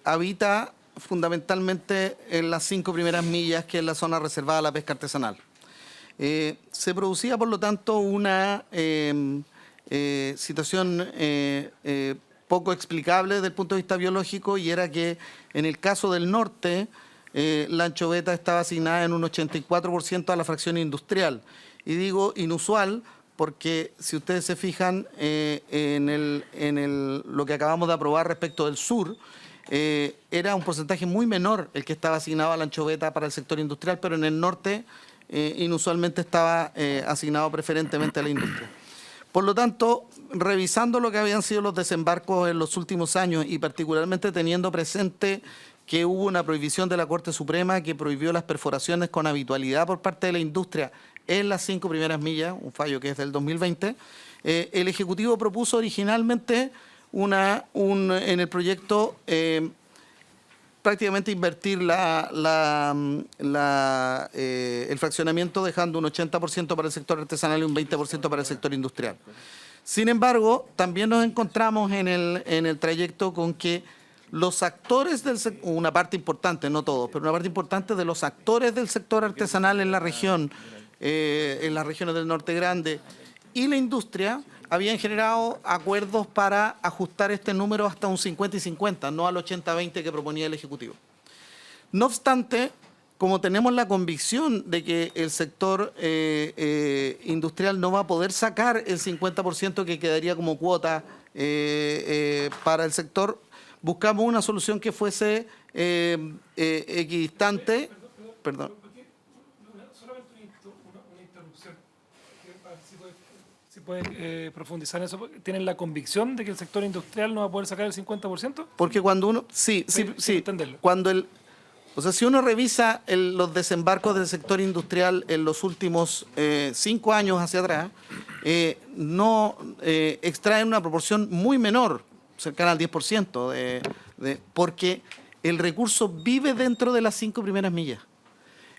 habita fundamentalmente en las 5 primeras millas, que es la zona reservada a la pesca artesanal. Se producía, por lo tanto, una situación poco explicable desde el punto de vista biológico, y era que en el caso del norte, la anchoveta estaba asignada en un 84% a la fracción industrial. Y digo inusual porque si ustedes se fijan lo que acabamos de aprobar respecto del sur, era un porcentaje muy menor el que estaba asignado a la anchoveta para el sector industrial, pero en el norte inusualmente estaba asignado preferentemente a la industria. Por lo tanto, revisando lo que habían sido los desembarcos en los últimos años y particularmente teniendo presente que hubo una prohibición de la Corte Suprema que prohibió las perforaciones con habitualidad por parte de la industria en las 5 primeras millas, un fallo que es del 2020, el Ejecutivo propuso originalmente en el proyecto prácticamente invertir el fraccionamiento, dejando un 80% para el sector artesanal y un 20% para el sector industrial. Sin embargo, también nos encontramos en el trayecto con que los actores del sector, una parte importante, no todos, pero una parte importante de los actores del sector artesanal en la región, en las regiones del Norte Grande y la industria, habían generado acuerdos para ajustar este número hasta un 50 y 50, no al 80-20 que proponía el Ejecutivo. No obstante, como tenemos la convicción de que el sector industrial no va a poder sacar el 50% que quedaría como cuota para el sector, buscamos una solución que fuese equidistante. Perdón. Solamente una interrupción. Si puede profundizar en eso. ¿Tienen la convicción de que el sector industrial no va a poder sacar el 50%? Porque cuando uno... Sí. Entenderlo. O sea, si uno revisa los desembarcos del sector industrial en los últimos 5 años hacia atrás, no extraen una proporción muy menor, cercana al 10%, porque el recurso vive dentro de las 5 primeras millas.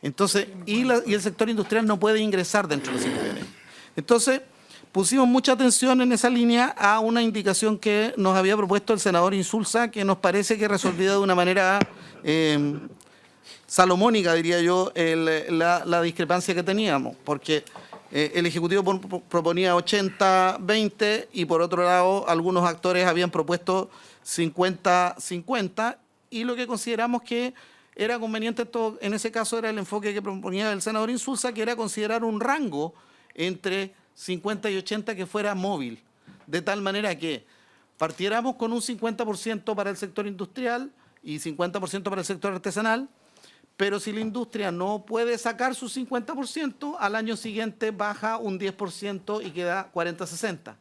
Entonces, y el sector industrial no puede ingresar dentro de las 5 primeras millas. Entonces, pusimos mucha atención en esa línea a una indicación que nos había propuesto el senador Insulza, que nos parece que resolvía de una manera salomónica, diría yo, la discrepancia que teníamos, porque el Ejecutivo proponía 80-20 y por otro lado algunos actores habían propuesto 50-50, y lo que consideramos que era conveniente en ese caso era el enfoque que proponía el senador Insulza, que era considerar un rango entre 50 y 80 que fuera móvil, de tal manera que partiéramos con un 50% para el sector industrial y 50% para el sector artesanal, pero si la industria no puede sacar su 50%, al año siguiente baja un 10% y queda 40-60.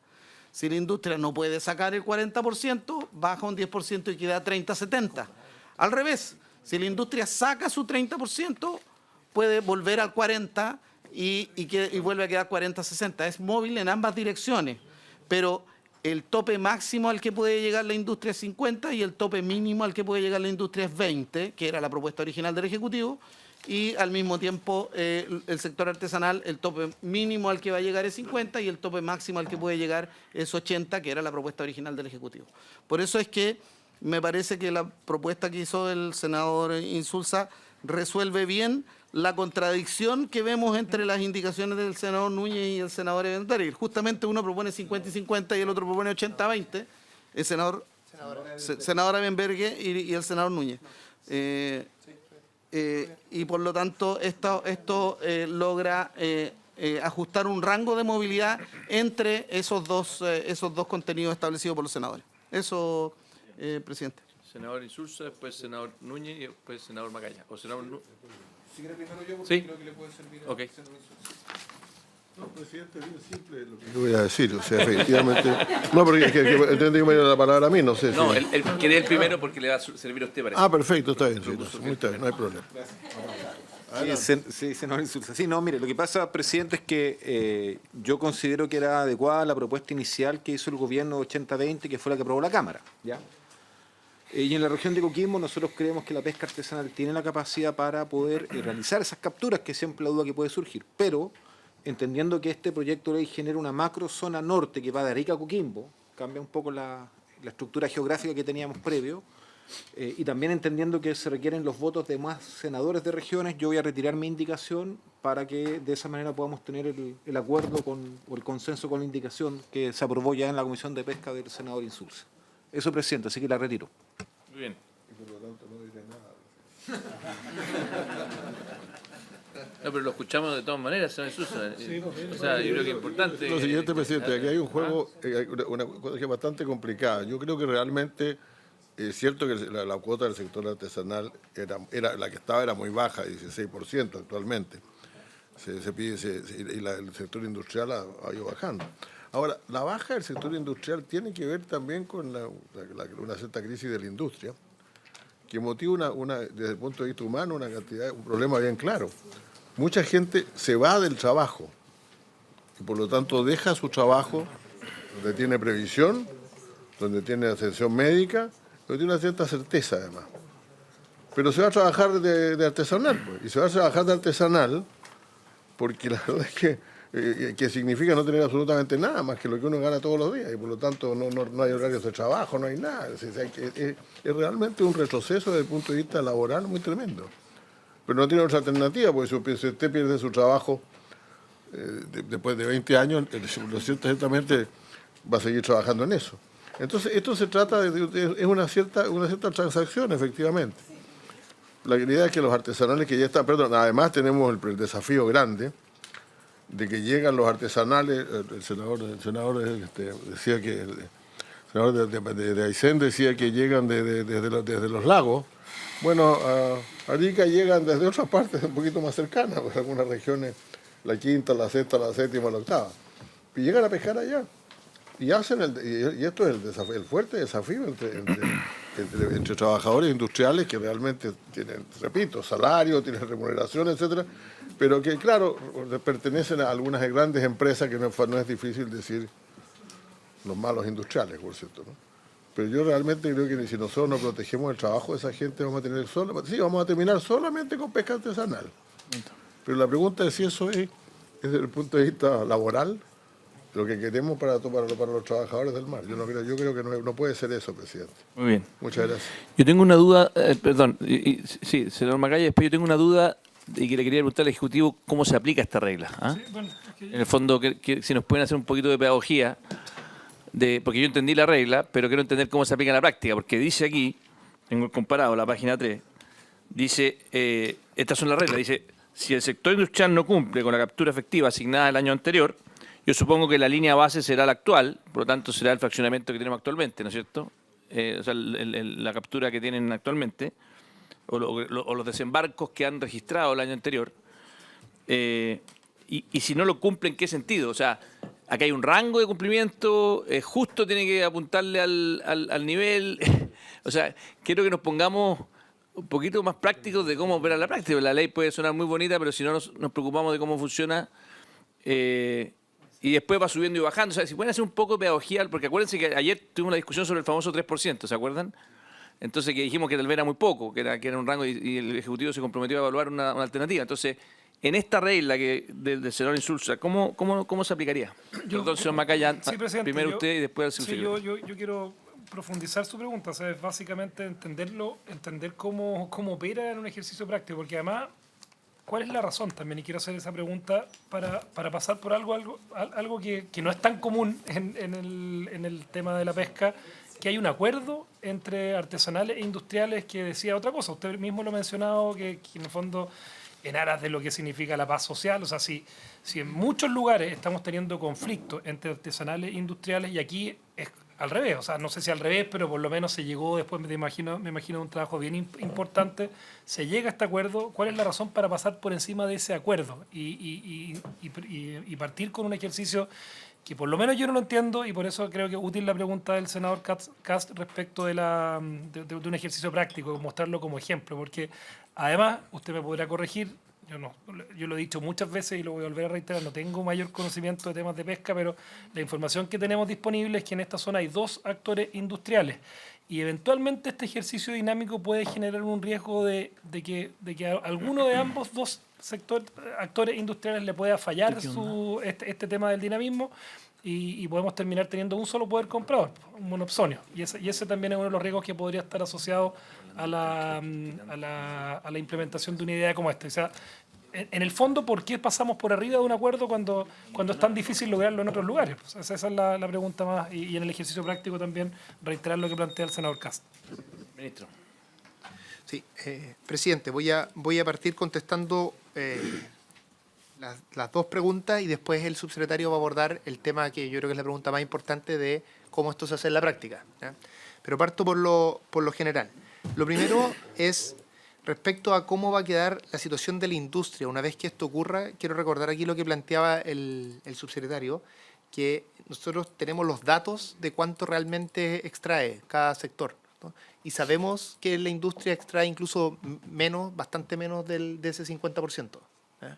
Si la industria no puede sacar el 40%, baja un 10% y queda 30-70. Al revés, si la industria saca su 30%, puede volver al 40% y vuelve a quedar 40-60. Es móvil en ambas direcciones, pero el tope máximo al que puede llegar la industria es 50 y el tope mínimo al que puede llegar la industria es 20, que era la propuesta original del Ejecutivo, y al mismo tiempo el sector artesanal, el tope mínimo al que va a llegar es 50 y el tope máximo al que puede llegar es 80, que era la propuesta original del Ejecutivo. Por eso es que me parece que la propuesta que hizo el senador Insulza resuelve bien la contradicción que vemos entre las indicaciones del senador Núñez y el senador Eventuari. Justamente uno propone 50 y 50 y el otro propone 80-20, el senador Abenbergue y el senador Núñez. Y por lo tanto esto logra ajustar un rango de movilidad entre esos dos contenidos establecidos por los senadores. Eso, presidente. Senador Insulza, después senador Núñez y después senador Macaya. O senador Si quiere primero yo, porque ¿sí? creo que le puede servir a Okay. No, presidente, es bien simple lo que yo voy a decir. O sea, efectivamente... No, porque entendí que me dio la palabra a mí, no sé. No, si... él quiere el primero porque le va a servir a usted, parece. Ah, perfecto, está bien, sí, está bien, no hay problema. Sí, senador Insulza. Sí, no, mire, lo que pasa, presidente, es que yo considero que era adecuada la propuesta inicial que hizo el gobierno 80-20, que fue la que aprobó la Cámara, ¿ya? Y en la región de Coquimbo nosotros creemos que la pesca artesanal tiene la capacidad para poder realizar esas capturas, que es siempre la duda que puede surgir, pero entendiendo que este proyecto de ley genera una macro zona norte que va de Arica a Coquimbo, cambia un poco la estructura geográfica que teníamos previo, y también entendiendo que se requieren los votos de más senadores de regiones, yo voy a retirar mi indicación para que de esa manera podamos tener el acuerdo o el consenso con la indicación que se aprobó ya en la Comisión de Pesca del senador Insulza. Eso, presidente, así que la retiro. Muy bien. Y por lo tanto no diré nada. No, pero lo escuchamos de todas maneras, senador Insulza. O sea, yo creo que es importante. Lo siguiente, presidente, aquí hay un juego, hay una cosa que es bastante complicada. Yo creo que realmente es cierto que la cuota del sector artesanal era la que estaba era muy baja, 16% actualmente. Se pide y el sector industrial ha ido bajando. Ahora, la baja del sector industrial tiene que ver también con una cierta crisis de la industria, que motiva desde el punto de vista humano un problema bien claro. Mucha gente se va del trabajo y por lo tanto deja su trabajo donde tiene previsión, donde tiene atención médica, donde tiene una cierta certeza además. Pero se va a trabajar de artesanal, pues, y se va a trabajar de artesanal porque la verdad es que significa no tener absolutamente nada más que lo que uno gana todos los días y por lo tanto no hay horarios de trabajo, no hay nada. Es realmente un retroceso desde el punto de vista laboral muy tremendo. Pero no tiene otra alternativa, porque si usted pierde su trabajo después de 20 años, ciertamente va a seguir trabajando en eso. Entonces, esto se trata es una cierta transacción, efectivamente. La idea es que los artesanales que ya están, además tenemos el desafío grande de que llegan los artesanales, el senador decía que, el senador de Aysén decía que llegan desde los lagos. Bueno, a Arica llegan desde otras partes un poquito más cercanas, pues algunas regiones, la quinta, la sexta, la séptima, la octava, y llegan a pescar allá. Y hacen y esto es el fuerte desafío entre trabajadores industriales que realmente tienen, repito, salario, tienen remuneración, etcétera, pero que, claro, pertenecen a algunas grandes empresas que no es difícil decir los malos industriales, por cierto, ¿no? Pero yo realmente creo que si nosotros no protegemos el trabajo de esa gente, vamos a terminar solamente con pesca artesanal. Pero la pregunta es si eso es desde el punto de vista laboral, lo que queremos para los trabajadores del mar. Yo creo que no puede ser eso, presidente. Muy bien. Muchas gracias. Yo tengo una duda, perdón, sí, senador Macaya, después yo tengo una duda y que le quería preguntar al Ejecutivo cómo se aplica esta regla. ¿Ah? Sí, bueno, En el fondo, que si nos pueden hacer un poquito de pedagogía, porque yo entendí la regla, pero quiero entender cómo se aplica en la práctica, porque dice aquí, tengo comparado la página 3, dice, estas son las reglas, dice, si el sector industrial no cumple con la captura efectiva asignada el año anterior, yo supongo que la línea base será la actual, por lo tanto será el fraccionamiento que tenemos actualmente, ¿no es cierto? O sea, la captura que tienen actualmente, o los desembarcos que han registrado el año anterior, y si no lo cumplen, ¿en qué sentido? O sea, aquí hay un rango de cumplimiento, justo tiene que apuntarle al nivel. O sea, quiero que nos pongamos un poquito más prácticos de cómo opera la práctica. La ley puede sonar muy bonita, pero si no nos preocupamos de cómo funciona, y después va subiendo y bajando. O sea, si pueden hacer un poco de pedagogía, porque acuérdense que ayer tuvimos una discusión sobre el famoso 3%, ¿se acuerdan? Entonces, que dijimos que tal vez era muy poco, que era un rango y el Ejecutivo se comprometió a evaluar una alternativa. Entonces, en esta regla del senador Insulza, ¿cómo se aplicaría? Perdón, señor Macaya, sí, presidente, primero usted y después el subsecretario. Sí, yo quiero profundizar su pregunta, o sea, es básicamente entender cómo opera en un ejercicio práctico, porque además, ¿cuál es la razón también? Y quiero hacer esa pregunta para pasar por algo que no es tan común en el tema de la pesca, que hay un acuerdo entre artesanales e industriales que decía otra cosa. Usted mismo lo ha mencionado, que en el fondo, en aras de lo que significa la paz social, o sea, si en muchos lugares estamos teniendo conflictos entre artesanales e industriales, y aquí es al revés, o sea, no sé si al revés, pero por lo menos se llegó después, me imagino un trabajo bien importante, se llega a este acuerdo. ¿Cuál es la razón para pasar por encima de ese acuerdo y partir con un ejercicio que por lo menos yo no lo entiendo, y por eso creo que es útil la pregunta del senador Cast respecto de un ejercicio práctico, mostrarlo como ejemplo, porque además, usted me podrá corregir, yo lo he dicho muchas veces y lo voy a volver a reiterar, no tengo mayor conocimiento de temas de pesca, pero la información que tenemos disponible es que en esta zona hay 2 actores industriales y eventualmente este ejercicio dinámico puede generar un riesgo de que a alguno de ambos 2 actores industriales le pueda fallar este tema del dinamismo y podemos terminar teniendo un solo poder comprador, un monopsonio. Y ese también es uno de los riesgos que podría estar asociado a la implementación de una idea como esta. O sea, en el fondo, ¿por qué pasamos por arriba de un acuerdo cuando es tan difícil lograrlo en otros lugares? O sea, esa es la pregunta más. Y en el ejercicio práctico también reiterar lo que plantea el senador Cast. Ministro. Sí, presidente, voy a partir contestando las 2 preguntas y después el subsecretario va a abordar el tema que yo creo que es la pregunta más importante de cómo esto se hace en la práctica, ¿ya? Pero parto por lo general. Lo primero es respecto a cómo va a quedar la situación de la industria. Una vez que esto ocurra, quiero recordar aquí lo que planteaba el subsecretario, que nosotros tenemos los datos de cuánto realmente extrae cada sector, ¿no? Y sabemos que la industria extrae incluso bastante menos de ese 50%. ¿Ya?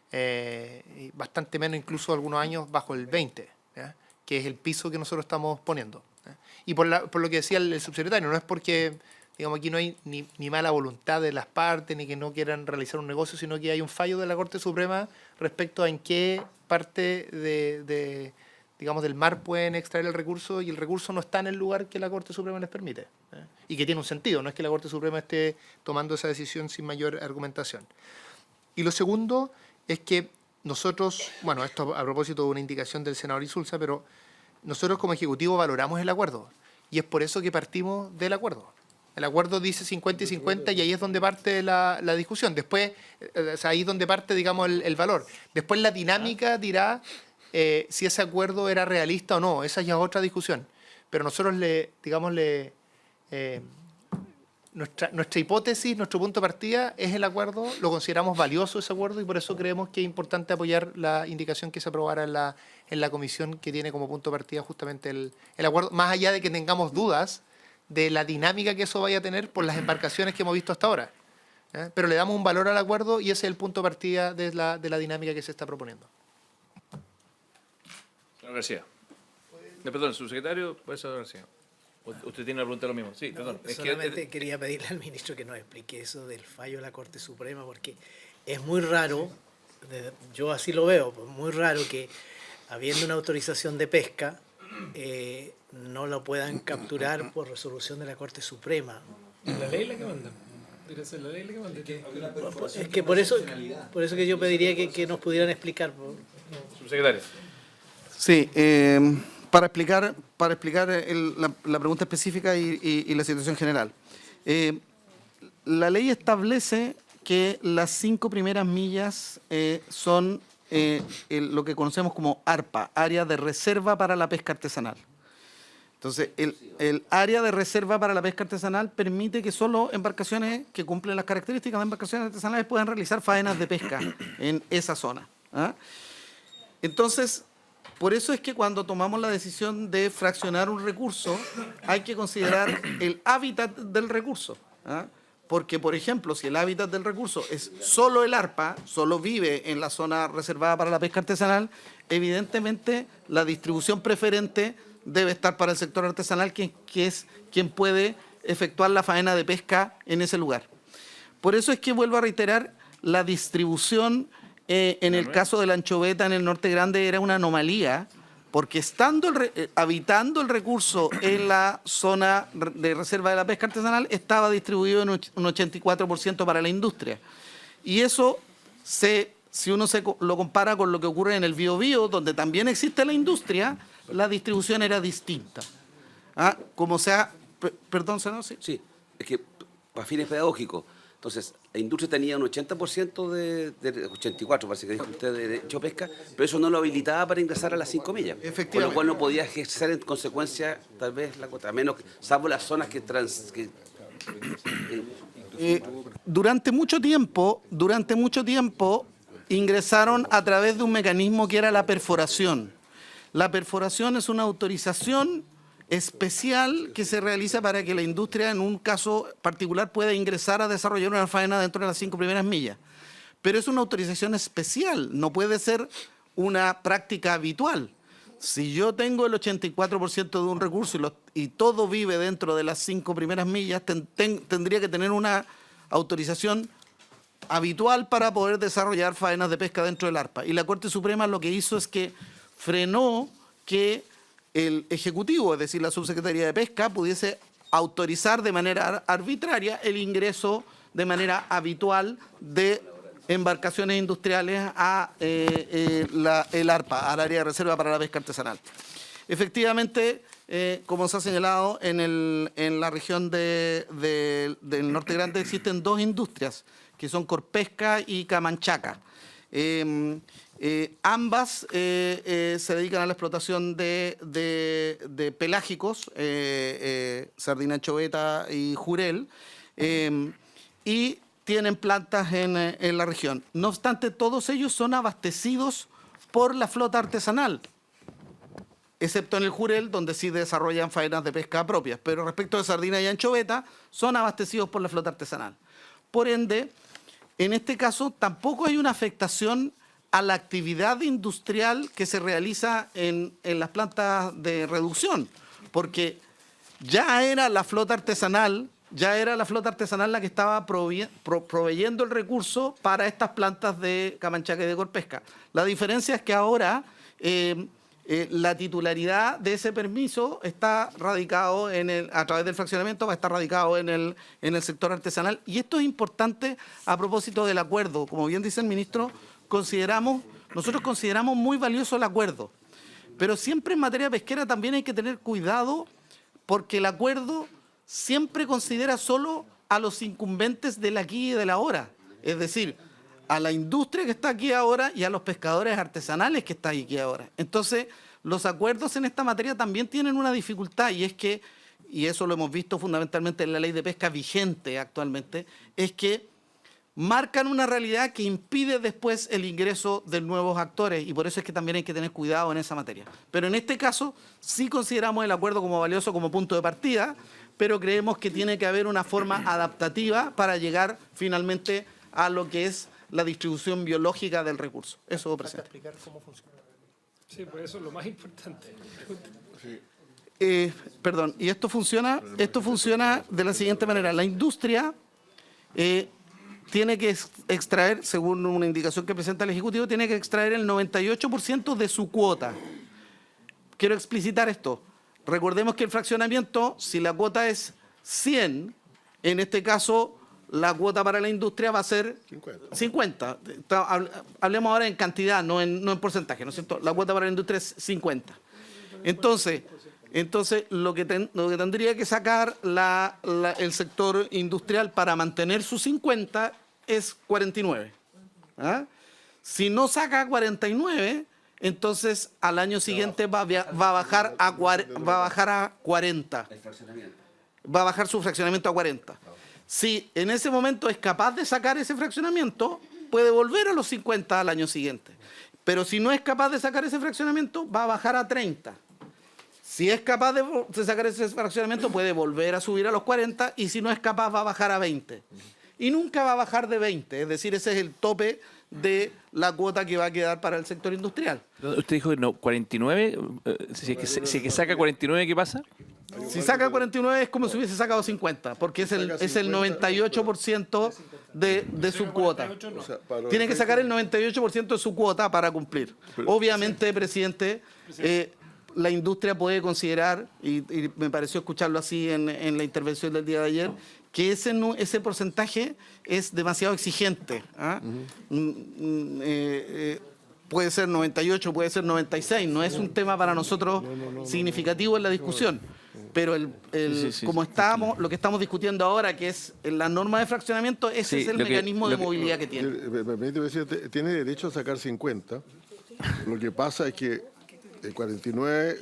Y bastante menos incluso algunos años bajo el 20%, ¿ya? Que es el piso que nosotros estamos poniendo, ¿ya? Y por lo que decía el subsecretario, no es porque, digamos, aquí no hay ni mala voluntad de las partes, ni que no quieran realizar un negocio, sino que hay un fallo de la Corte Suprema respecto a en qué parte digamos, del mar pueden extraer el recurso, y el recurso no está en el lugar que la Corte Suprema les permite, ¿eh? Y que tiene un sentido, no es que la Corte Suprema esté tomando esa decisión sin mayor argumentación. Y lo segundo es que nosotros, bueno, esto a propósito de una indicación del senador Insulza, pero nosotros como Ejecutivo valoramos el acuerdo, y es por eso que partimos del acuerdo. El acuerdo dice 50 y 50 y ahí es donde parte la discusión. Después, o sea, ahí es donde parte, digamos, el valor. Después la dinámica dirá si ese acuerdo era realista o no. Esa ya es otra discusión. Pero nosotros nuestra hipótesis, nuestro punto de partida es el acuerdo, lo consideramos valioso ese acuerdo y por eso creemos que es importante apoyar la indicación que se aprobara en la comisión, que tiene como punto de partida justamente el acuerdo, más allá de que tengamos dudas de la dinámica que eso vaya a tener por las embarcaciones que hemos visto hasta ahora. Pero le damos un valor al acuerdo y ese es el punto de partida de la dinámica que se está proponiendo. Señor García. Perdón, subsecretario, pues, señor García. Usted tiene una pregunta de lo mismo. Sí, perdón. Solamente quería pedirle al ministro que nos explique eso del fallo de la Corte Suprema, porque es muy raro, yo así lo veo, pues muy raro que habiendo una autorización de pesca, no lo puedan capturar por resolución de la Corte Suprema. La ley es la que manda. Debe ser la ley la que manda. Es que por eso que yo pediría que nos pudieran explicar. Subsecretario. Sí, para explicar la pregunta específica y la situación general. La ley establece que las 5 primeras millas son lo que conocemos como ARPA, Área de Reserva para la Pesca Artesanal. Entonces, el área de reserva para la pesca artesanal permite que solo embarcaciones que cumplen las características de embarcaciones artesanales puedan realizar faenas de pesca en esa zona, ¿ah? Entonces, por eso es que cuando tomamos la decisión de fraccionar un recurso, hay que considerar el hábitat del recurso, ¿ah? Porque, por ejemplo, si el hábitat del recurso es solo el ARPA, solo vive en la zona reservada para la pesca artesanal, evidentemente la distribución preferente debe estar para el sector artesanal, que es quien puede efectuar la faena de pesca en ese lugar. Por eso es que vuelvo a reiterar, la distribución en el caso de la anchoveta en el Norte Grande era una anomalía, porque habitando el recurso en la zona de reserva de la pesca artesanal, estaba distribuido en un 84% para la industria. Y eso, si uno lo compara con lo que ocurre en el Biobío, donde también existe la industria, la distribución era distinta. ¿Ah? Como sea, perdón, senador. Sí, es que para fines pedagógicos. Entonces, la industria tenía un 80% de 84, parece que dijo usted, de hecho pesca, pero eso no lo habilitaba para ingresar a las 5 millas. Efectivamente. Con lo cual no podía ejercer en consecuencia tal vez la cuota, menos salvo las zonas que durante mucho tiempo ingresaron a través de un mecanismo que era la perforación. La perforación es una autorización especial que se realiza para que la industria en un caso particular pueda ingresar a desarrollar una faena dentro de las 5 primeras millas. pero es una autorización especial, no puede ser una práctica habitual. Si yo tengo el 84% de un recurso y todo vive dentro de las 5 primeras millas, tendría que tener una autorización habitual para poder desarrollar faenas de pesca dentro del ARPA. Y la Corte Suprema lo que hizo es que frenó que el Ejecutivo, es decir, la Subsecretaría de Pesca, pudiese autorizar de manera arbitraria el ingreso de manera habitual de embarcaciones industriales a el ARPA, al área de reserva para la pesca artesanal. Efectivamente, como se ha señalado, en la región del Norte Grande existen 2 industrias, que son Corpesca y Camanchaca. Ambas se dedican a la explotación de pelágicos, sardina, anchoveta y jurel, y tienen plantas en la región. No obstante, todos ellos son abastecidos por la flota artesanal, excepto en el jurel, donde sí desarrollan faenas de pesca propias. Pero respecto de sardina y anchoveta, son abastecidos por la flota artesanal. Por ende, en este caso, tampoco hay una afectación a la actividad industrial que se realiza en las plantas de reducción, porque ya era la flota artesanal la que estaba proveyendo el recurso para estas plantas de Camanchaca y de Corpesca. La diferencia es que ahora la titularidad de ese permiso está radicado a través del fraccionamiento, va a estar radicado en el sector artesanal. Y esto es importante a propósito del acuerdo. Como bien dice el ministro, nosotros consideramos muy valioso el acuerdo. Pero siempre en materia pesquera también hay que tener cuidado, porque el acuerdo siempre considera solo a los incumbentes del aquí y del ahora. Es decir, a la industria que está aquí ahora y a los pescadores artesanales que están aquí ahora. Entonces, los acuerdos en esta materia también tienen una dificultad, y es que, y eso lo hemos visto fundamentalmente en la ley de pesca vigente actualmente, es que marcan una realidad que impide después el ingreso de nuevos actores, y por eso es que también hay que tener cuidado en esa materia. Pero en este caso sí consideramos el acuerdo como valioso como punto de partida, pero creemos que tiene que haber una forma adaptativa para llegar finalmente a lo que es la distribución biológica del recurso. Eso, presidente. ¿Explicar cómo funciona? Sí, pues eso es lo más importante. Perdón, y esto funciona de la siguiente manera. La industria tiene que extraer, según una indicación que presenta el Ejecutivo, tiene que extraer el 98% de su cuota. Quiero explicitar esto. Recordemos que el fraccionamiento, si la cuota es 100, en este caso la cuota para la industria va a ser 50. Hablemos ahora en cantidad, no en porcentaje, ¿no es cierto? La cuota para la industria es 50. Entonces lo que tendría que sacar el sector industrial para mantener sus 50 es 49. ¿Ah? Si no saca 49, entonces al año siguiente va a bajar a 40. Va a bajar su fraccionamiento a 40. Si en ese momento es capaz de sacar ese fraccionamiento, puede volver a los 50 al año siguiente. Pero si no es capaz de sacar ese fraccionamiento, va a bajar a 30. Si es capaz de sacar ese fraccionamiento, puede volver a subir a los 40, y si no es capaz, va a bajar a 20. Y nunca va a bajar de 20, es decir, ese es el tope de la cuota que va a quedar para el sector industrial. Usted dijo que no, 49, si es que saca 49, ¿qué pasa? Si saca 49 es como si hubiese sacado 50, porque es el 98% de su cuota. Tiene que sacar el 98% de su cuota para cumplir. Obviamente, presidente, la industria puede considerar, y me pareció escucharlo así en la intervención del día de ayer, que ese porcentaje es demasiado exigente. ¿Ah? Puede ser 98, puede ser 96, no es un tema para nosotros significativo en la discusión. Pero lo que estamos discutiendo ahora, que es la norma de fraccionamiento, ese es el mecanismo de movilidad que tiene. Permíteme, presidente, tiene derecho a sacar 50. Lo que pasa es que el 49,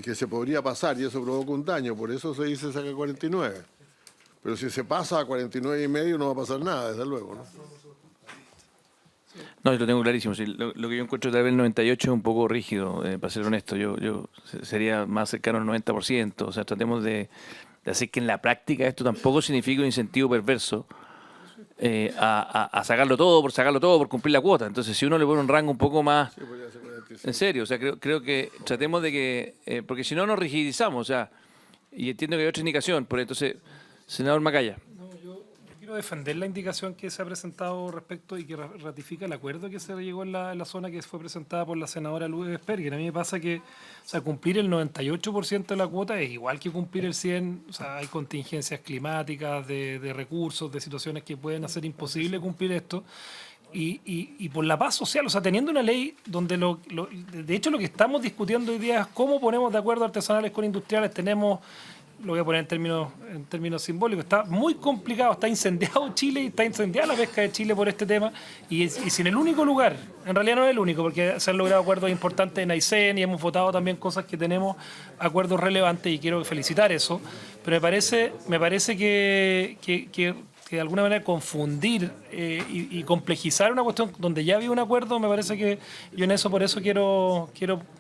que se podría pasar, y eso provoca un daño, por eso se dice saca 49. Pero si se pasa a 49,5 no va a pasar nada, desde luego, ¿no? No, yo lo tengo clarísimo. Sí, lo que yo encuentro tal vez el 98 es un poco rígido, para ser honesto. Yo sería más cercano al 90%. O sea, tratemos de hacer que en la práctica esto tampoco signifique un incentivo perverso a sacarlo todo, por cumplir la cuota. Entonces, si uno le pone un rango un poco más... Sí, podría ser 46. En serio, o sea, creo que tratemos de que... porque si no nos rigidizamos, o sea, y entiendo que hay otra indicación, por entonces, senador Macaya. No, yo quiero defender la indicación que se ha presentado respecto y que ratifica el acuerdo que se llegó en la zona que fue presentada por la senadora Lourdes Esperguer. A mí me pasa que, o sea, cumplir el 98% de la cuota es igual que cumplir el 100%. O sea, hay contingencias climáticas, de recursos, de situaciones que pueden hacer imposible cumplir esto. Y por la paz social, o sea, teniendo una ley donde de hecho lo que estamos discutiendo hoy día es cómo ponemos de acuerdo artesanales con industriales. Tenemos, lo voy a poner en términos simbólicos, está muy complicado, está incendiado Chile y está incendiada la pesca de Chile por este tema. Y sin el único lugar, en realidad no es el único, porque se han logrado acuerdos importantes en Aysén y hemos votado también cosas que tenemos acuerdos relevantes y quiero felicitar eso. Pero me parece que de alguna manera confundir y complejizar una cuestión donde ya había un acuerdo, me parece que yo en eso, por eso quiero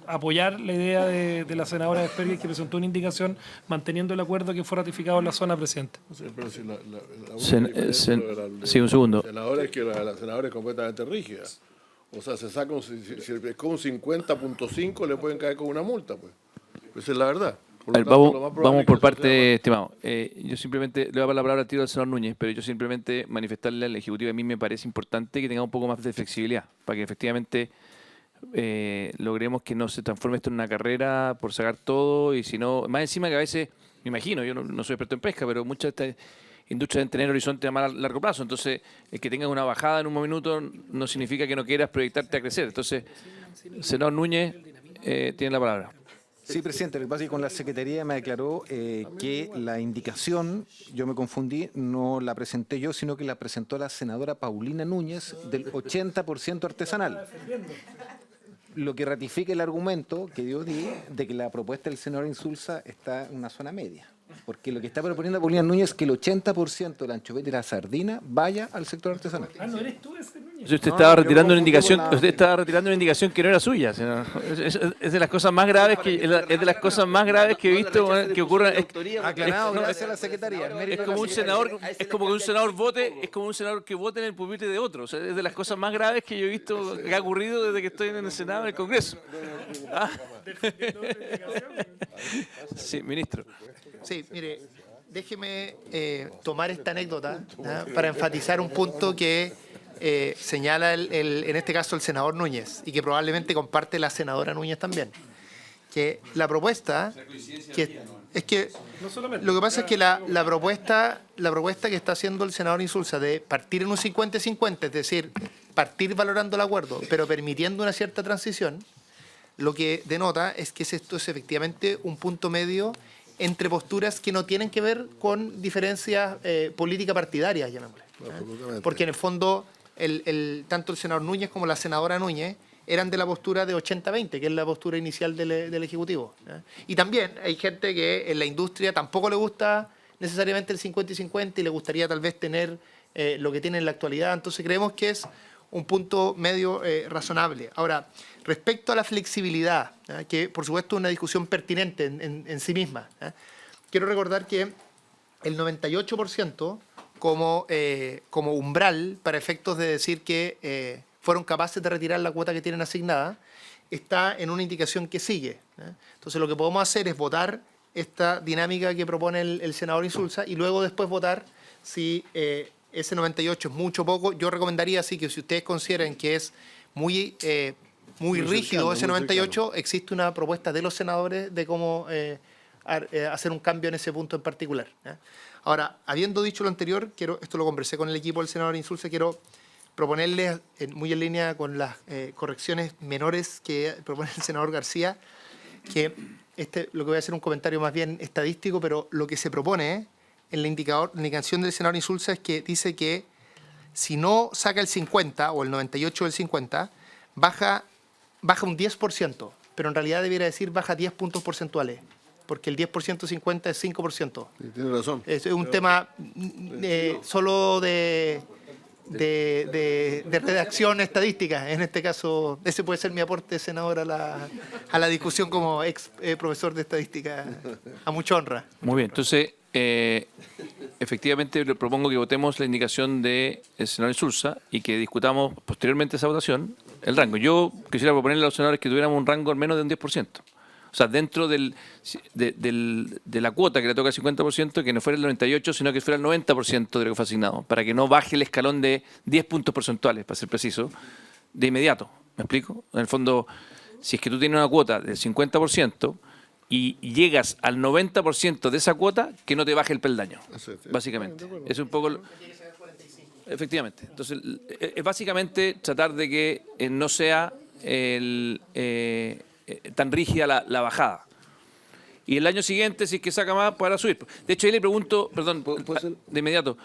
apoyar la idea de la senadora Esperguer, que presentó una indicación manteniendo el acuerdo que fue ratificado en la zona, presidente. Sí, pero si la única diferencia de Sí, un segundo. La senadora es que la senadora es completamente rígida. O sea, se saca si es con un 50.5 le pueden caer con una multa, pues. Esa es la verdad. A ver, vamos por parte, estimado. Yo simplemente le voy a dar la palabra al tiro al senador Núñez, pero yo simplemente manifestarle al Ejecutivo que a mí me parece importante que tenga un poco más de flexibilidad, para que efectivamente logremos que no se transforme esto en una carrera por sacar todo, y si no, más encima que a veces, me imagino, yo no soy experto en pesca, pero muchas de estas industrias deben tener horizonte a más largo plazo, entonces el que tengas una bajada en un minuto no significa que no quieras proyectarte a crecer. Entonces, senador Núñez, tiene la palabra. Sí, presidente, lo que pasa es que con la Secretaría me declaró que la indicación, yo me confundí, no la presenté yo, sino que la presentó la senadora Paulina Núñez del 80% artesanal. Lo que ratifica el argumento que yo di de que la propuesta del senador Insulza está en una zona media. Porque lo que está proponiendo Paulina Núñez es que el 80% de la anchoveta y la sardina vaya al sector artesanal. Ah, no eres tú ese Núñez. Usted estaba retirando una indicación, usted estaba retirando una indicación que no era suya. Es de las cosas más graves que he visto que ocurran. Aclarado, gracias a la Secretaría. Es como un senador, es como que un senador vote, es como un senador que vote en el pupitre de otro. O sea, es de las cosas más graves que yo he visto que ha ocurrido desde que estoy en el Senado, en el Congreso. ¿Ah? Sí, ministro. Sí, mire, déjeme tomar esta anécdota para enfatizar un punto que señala en este caso el senador Núñez y que probablemente comparte la senadora Núñez también. Que la propuesta, lo que pasa es que la propuesta que está haciendo el senador Insulza de partir en un 50-50, es decir, partir valorando el acuerdo, pero permitiendo una cierta transición, lo que denota es que esto es efectivamente un punto medio entre posturas que no tienen que ver con diferencias políticas partidarias, llamémosle. Porque en el fondo, tanto el senador Núñez como la senadora Núñez eran de la postura de 80-20, que es la postura inicial del Ejecutivo. Y también hay gente que en la industria tampoco le gusta necesariamente el 50 y 50 y le gustaría tal vez tener lo que tiene en la actualidad. Entonces creemos que es un punto medio razonable. Ahora, respecto a la flexibilidad, que por supuesto es una discusión pertinente en sí misma, quiero recordar que el 98% como umbral para efectos de decir que fueron capaces de retirar la cuota que tienen asignada, está en una indicación que sigue. Entonces lo que podemos hacer es votar esta dinámica que propone el senador Insulza y luego después votar si ese 98 es mucho o poco. Yo recomendaría así que si ustedes consideran que es muy rígido ese 98, existe una propuesta de los senadores de cómo hacer un cambio en ese punto en particular. Ahora, habiendo dicho lo anterior, esto lo conversé con el equipo del senador Insulza, quiero proponerles, muy en línea con las correcciones menores que propone el senador García, que lo que voy a hacer un comentario más bien estadístico, pero lo que se propone en la indicación del senador Insulza es que dice que si no saca el 50 o el 98 del 50, baja un 10%, pero en realidad debiera decir baja 10 puntos porcentuales, porque el 10% 50 es 5%. Sí, tiene razón. Es un tema solo de redacción estadística. En este caso, ese puede ser mi aporte, senador, a la discusión como ex profesor de estadística, a mucha honra. Muy bien, entonces, efectivamente le propongo que votemos la indicación del senador Insulza y que discutamos posteriormente esa votación el rango. Yo quisiera proponerle a los senadores que tuviéramos un rango al menos de un 10%. O sea, dentro de la cuota que le toca el 50%, que no fuera el 98%, sino que fuera el 90% de lo que fue asignado, para que no baje el escalón de 10 puntos porcentuales, para ser preciso, de inmediato. ¿Me explico? En el fondo, si es que tú tienes una cuota del 50% y llegas al 90% de esa cuota, que no te baje el peldaño, básicamente. Es un poco... Efectivamente. Entonces, es básicamente tratar de que no sea tan rígida la bajada. Y el año siguiente, si es que saca más, podrá subir. De hecho, ahí le pregunto, perdón, de inmediato,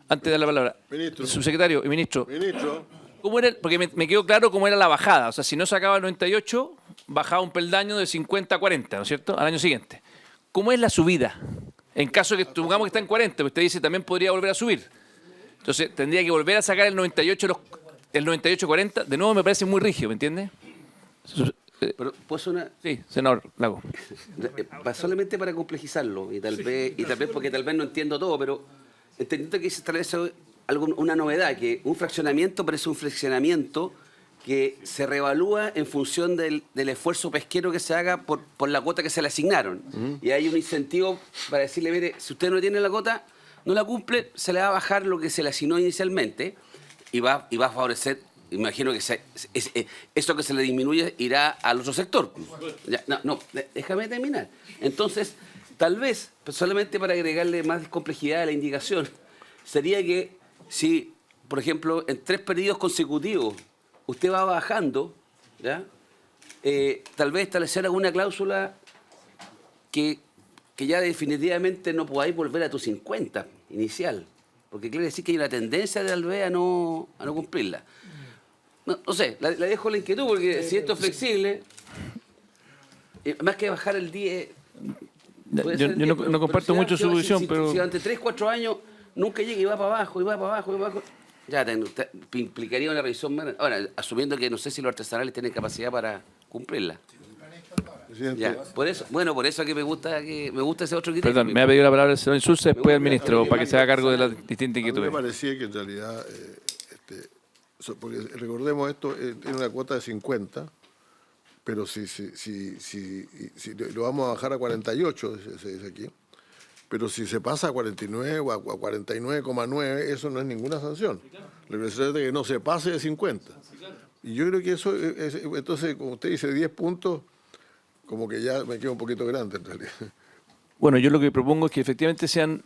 antes de dar la palabra, Ministro. subsecretario y ministro, Ministro. ¿cómo era? Porque me quedó claro cómo era la bajada. O sea, si no sacaba el 98, bajaba un peldaño de 50 a 40, ¿no es cierto?, al año siguiente. ¿Cómo es la subida? En caso de que supongamos que está en 40, pero usted dice también podría volver a subir. Entonces, tendría que volver a sacar el 98-40. De nuevo me parece muy rígido, ¿me entiende? Pero pues Sí, senador Lago. Solamente para complejizarlo, y tal vez porque tal vez no entiendo todo, pero entendiendo que se establece una novedad, que un fraccionamiento parece un fraccionamiento que se revalúa en función del esfuerzo pesquero que se haga por la cuota que se le asignaron. Y hay un incentivo para decirle, mire, si usted no tiene la cuota, no la cumple, se le va a bajar lo que se le asignó inicialmente y va a favorecer. Imagino que eso que se le disminuye irá al otro sector. Ya, no, déjame terminar. Entonces, tal vez, solamente para agregarle más complejidad a la indicación, sería que si, por ejemplo, en 3 periodos consecutivos usted va bajando, ¿ya? Tal vez establecer alguna cláusula que ya definitivamente no podáis volver a tu 50 inicial, porque quiere decir que hay una tendencia tal vez a no cumplirla. No sé, la dejo la inquietud, porque si esto es flexible, más que bajar el 10... Yo no comparto mucho su visión, pero... Si durante 3, 4 años nunca llega y va para abajo, y va para abajo, y va para abajo, ya implicaría una revisión más. Ahora, asumiendo que no sé si los artesanales tienen capacidad para cumplirla. Ya, por eso que me gusta ese otro criterio. Perdón, me ha pedido la palabra el señor Insulza, después el ministro, para que se haga cargo de las distintas inquietudes. Me parecía que en realidad, porque recordemos esto, tiene una cuota de 50, pero si lo vamos a bajar a 48, se dice aquí, pero si se pasa a 49 o a 49,9, eso no es ninguna sanción. Lo que se trata es que no se pase de 50. Y yo creo que eso, entonces, como usted dice, 10 puntos, como que ya me queda un poquito grande en realidad. Bueno, yo lo que propongo es que efectivamente sean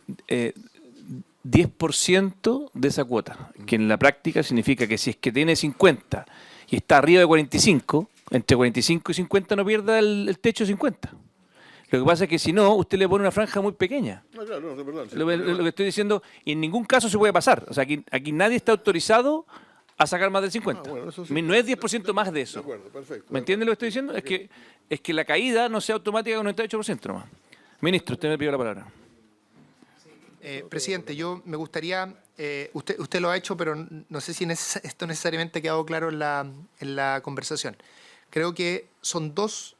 10% de esa cuota, que en la práctica significa que si es que tiene 50 y está arriba de 45, entre 45 y 50 no pierda el techo de 50. Lo que pasa es que si no, usted le pone una franja muy pequeña. No, claro, no, es verdad. Sí, lo que estoy diciendo, y en ningún caso se puede pasar. O sea, aquí nadie está autorizado a sacar más del 50. Bueno, eso sí. No es 10% más de eso. De acuerdo, perfecto. ¿Me entiende lo que estoy diciendo? Es que la caída no sea automática con 98% nomás. Ministro, usted me pidió la palabra. Presidente, yo me gustaría, usted lo ha hecho, pero no sé si esto necesariamente ha quedado claro en la conversación. Creo que son dos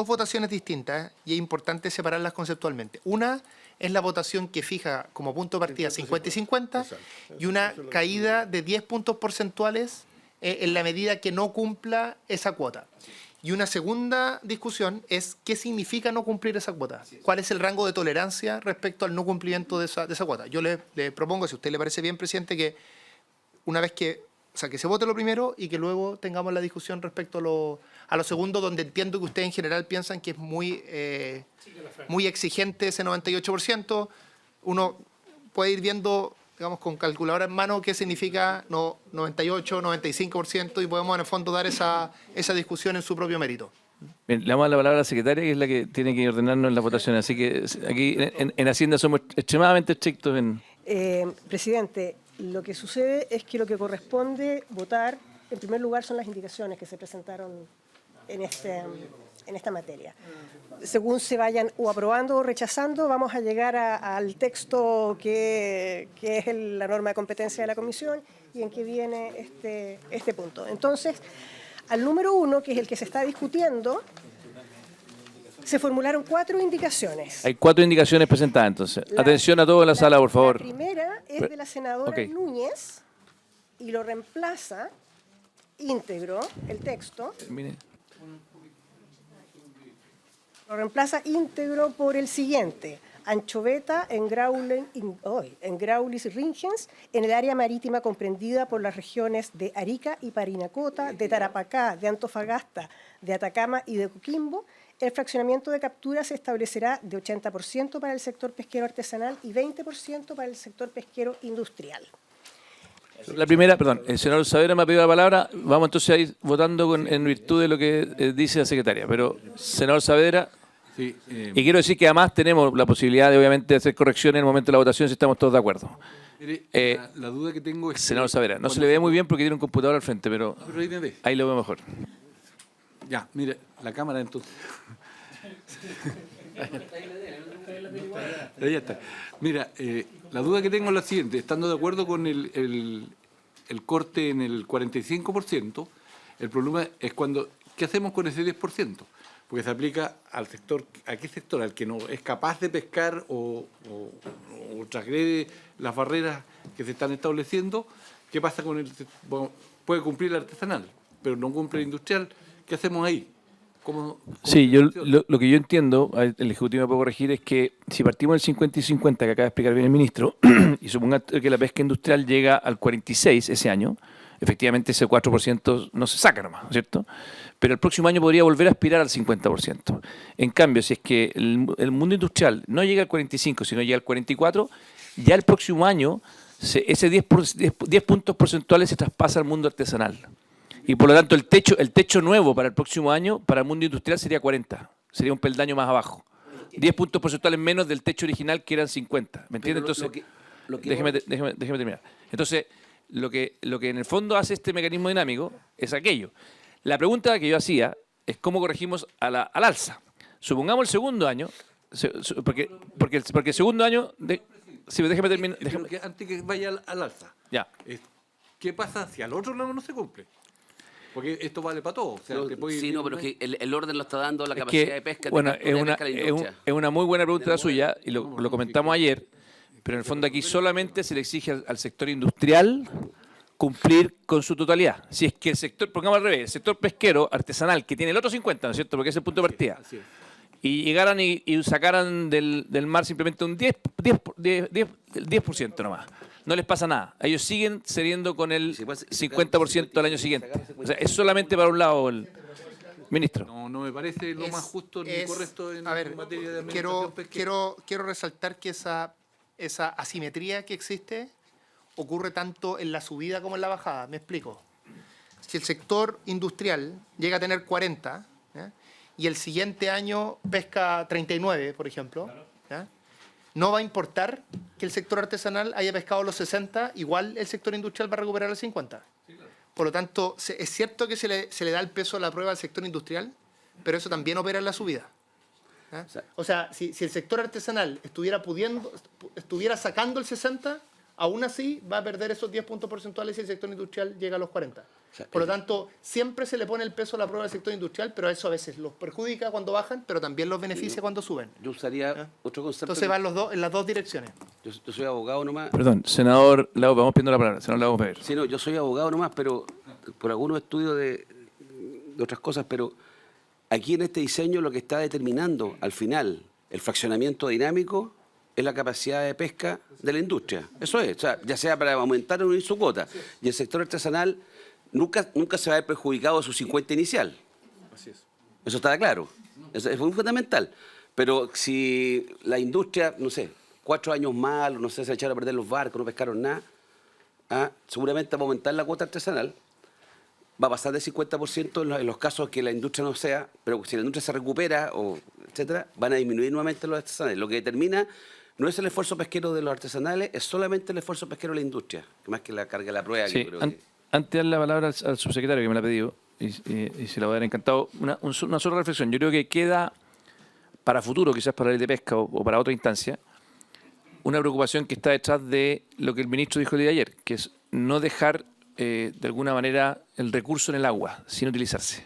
votaciones distintas y es importante separarlas conceptualmente. Una es la votación que fija como punto de partida 50 y 50 y una caída de 10 puntos porcentuales en la medida que no cumpla esa cuota. Y una segunda discusión es qué significa no cumplir esa cuota. ¿Cuál es el rango de tolerancia respecto al no cumplimiento de esa cuota? Yo le propongo, si a usted le parece bien, presidente, que una vez que se vote lo primero y que luego tengamos la discusión respecto a lo segundo, donde entiendo que ustedes en general piensan que es muy exigente ese 98%. Uno puede ir viendo, digamos, con calculadora en mano qué significa 98, 95% y podemos en el fondo dar esa discusión en su propio mérito. Bien, le damos la palabra a la secretaria, que es la que tiene que ordenarnos en la votación. Así que aquí en Hacienda somos extremadamente estrictos en... Presidente, lo que sucede es que lo que corresponde votar, en primer lugar, son las indicaciones que se presentaron en esta materia. Según se vayan o aprobando o rechazando, vamos a llegar al texto que es la norma de competencia de la Comisión y en que viene este punto. Entonces, al número 1, que es el que se está discutiendo, Se formularon 4 indicaciones. Hay 4 indicaciones presentadas, entonces. La- Atención a todos en la sala, por favor. La primera es de la senadora Ok. Núñez y lo reemplaza íntegro el texto. Mire. Lo reemplaza íntegro por el siguiente. Anchoveta en Graulis Ringens, en el área marítima comprendida por las regiones de Arica y Parinacota, de Tarapacá, de Antofagasta, de Atacama y de Coquimbo. El fraccionamiento de captura se establecerá de 80% para el sector pesquero artesanal y 20% para el sector pesquero industrial. La primera, perdón, el senador Saavedra me ha pedido la palabra. Vamos entonces a ir votando en virtud de lo que dice la secretaria. Pero, senador Saavedra, Sí, y quiero decir que además tenemos la posibilidad de, obviamente, hacer correcciones en el momento de la votación si estamos todos de acuerdo. mire, la duda que tengo es... Senador Saavedra, no se le ve muy bien porque tiene un computador al frente, pero Pero ahí me ve. ahí lo veo mejor. Ya, mire, la cámara entonces... Ahí está. Mira, la duda que tengo es la siguiente. Estando de acuerdo con el corte en el 45%, el problema es cuando... ¿Qué hacemos con ese 10%? Porque se aplica al sector... ¿A qué sector? Al que no es capaz de pescar o transgrede las barreras que se están estableciendo. ¿Qué pasa con el... Bueno, puede cumplir el artesanal, pero no cumple el industrial. ¿Qué hacemos ahí? ¿Cómo Sí, funciona? lo que yo entiendo, el Ejecutivo me puede corregir, es que si partimos del 50 y 50, que acaba de explicar bien el ministro, y suponga que la pesca industrial llega al 46 ese año, efectivamente ese 4% no se saca nomás, ¿no es cierto? Pero el próximo año podría volver a aspirar al 50%. En cambio, si es que el mundo industrial no llega al 45, sino llega al 44, ya el próximo año ese 10 puntos porcentuales se traspasa al mundo artesanal. Y por lo tanto el techo nuevo para el próximo año, para el mundo industrial, sería 40. Sería un peldaño más abajo. 10 puntos porcentuales menos del techo original, que eran 50. ¿Me entiendes? Entonces, déjeme terminar. Entonces, lo que en el fondo hace este mecanismo dinámico es aquello. La pregunta que yo hacía es cómo corregimos al alza. Supongamos el segundo año, porque el segundo año... Sí, déjeme terminar. Pero que antes que vaya al alza, Ya. ¿qué pasa si al otro lado no se cumple? Porque esto vale para todo. O sea, te puede Sí, ir- no, pero es que el orden lo está dando la Es capacidad que, de pesca. bueno, de pesca de la industria. es una muy buena pregunta la suya, y lo comentamos ayer, pero en el fondo aquí solamente se le exige al sector industrial cumplir con su totalidad. Si es que el sector, pongamos al revés, el sector pesquero artesanal, que tiene el otro 50, ¿no es cierto? Porque es el punto de partida. Así es. Y llegaran y sacaran del mar simplemente un 10% nomás. No les pasa nada. Ellos siguen cediendo con el 50% al año siguiente. O sea, es solamente para un lado el ministro. No me parece lo más justo ni correcto en a ver, materia de administración pesquera. quiero resaltar que esa asimetría que existe ocurre tanto en la subida como en la bajada. Me explico. Si el sector industrial llega a tener 40, ¿ya? Y el siguiente año pesca 39, por ejemplo, ¿ya? No va a importar que el sector artesanal haya pescado los 60, igual el sector industrial va a recuperar el 50. Por lo tanto, es cierto que se le da el peso a la prueba al sector industrial, pero eso también opera en la subida. ¿Ya? O sea, si el sector artesanal estuviera sacando el 60, aún así va a perder esos 10 puntos porcentuales si el sector industrial llega a los 40. Por lo tanto, siempre se le pone el peso a la prueba del sector industrial, pero eso a veces los perjudica cuando bajan, pero también los beneficia cuando suben. Yo usaría otro concepto. Entonces van en las dos direcciones. Yo soy abogado nomás. Perdón, senador Lago, vamos pidiendo la palabra. Senador Lago Pever. Sí, no, yo soy abogado nomás, pero por algunos estudios de otras cosas, pero aquí en este diseño lo que está determinando al final el fraccionamiento dinámico es la capacidad de pesca de la industria. Eso es, o sea, ya sea para aumentar o disminuir su cuota. Y el sector artesanal nunca se va a ver perjudicado de su 50 inicial. Así es. Eso está claro. Eso es muy fundamental. Pero si la industria, no sé, 4 años más, no sé, se echaron a perder los barcos, no pescaron nada, seguramente va a aumentar la cuota artesanal, va a pasar del 50% en los casos que la industria no sea, pero si la industria se recupera, etcétera, van a disminuir nuevamente los artesanales. Lo que determina no es el esfuerzo pesquero de los artesanales, es solamente el esfuerzo pesquero de la industria, que más que la carga de la prueba. Sí, que creo que... antes de darle la palabra al subsecretario que me la ha pedido, y se la voy a dar encantado, una sola reflexión. Yo creo que queda para futuro, quizás para la ley de pesca o para otra instancia, una preocupación que está detrás de lo que el ministro dijo el día de ayer, que es no dejar de alguna manera el recurso en el agua sin utilizarse.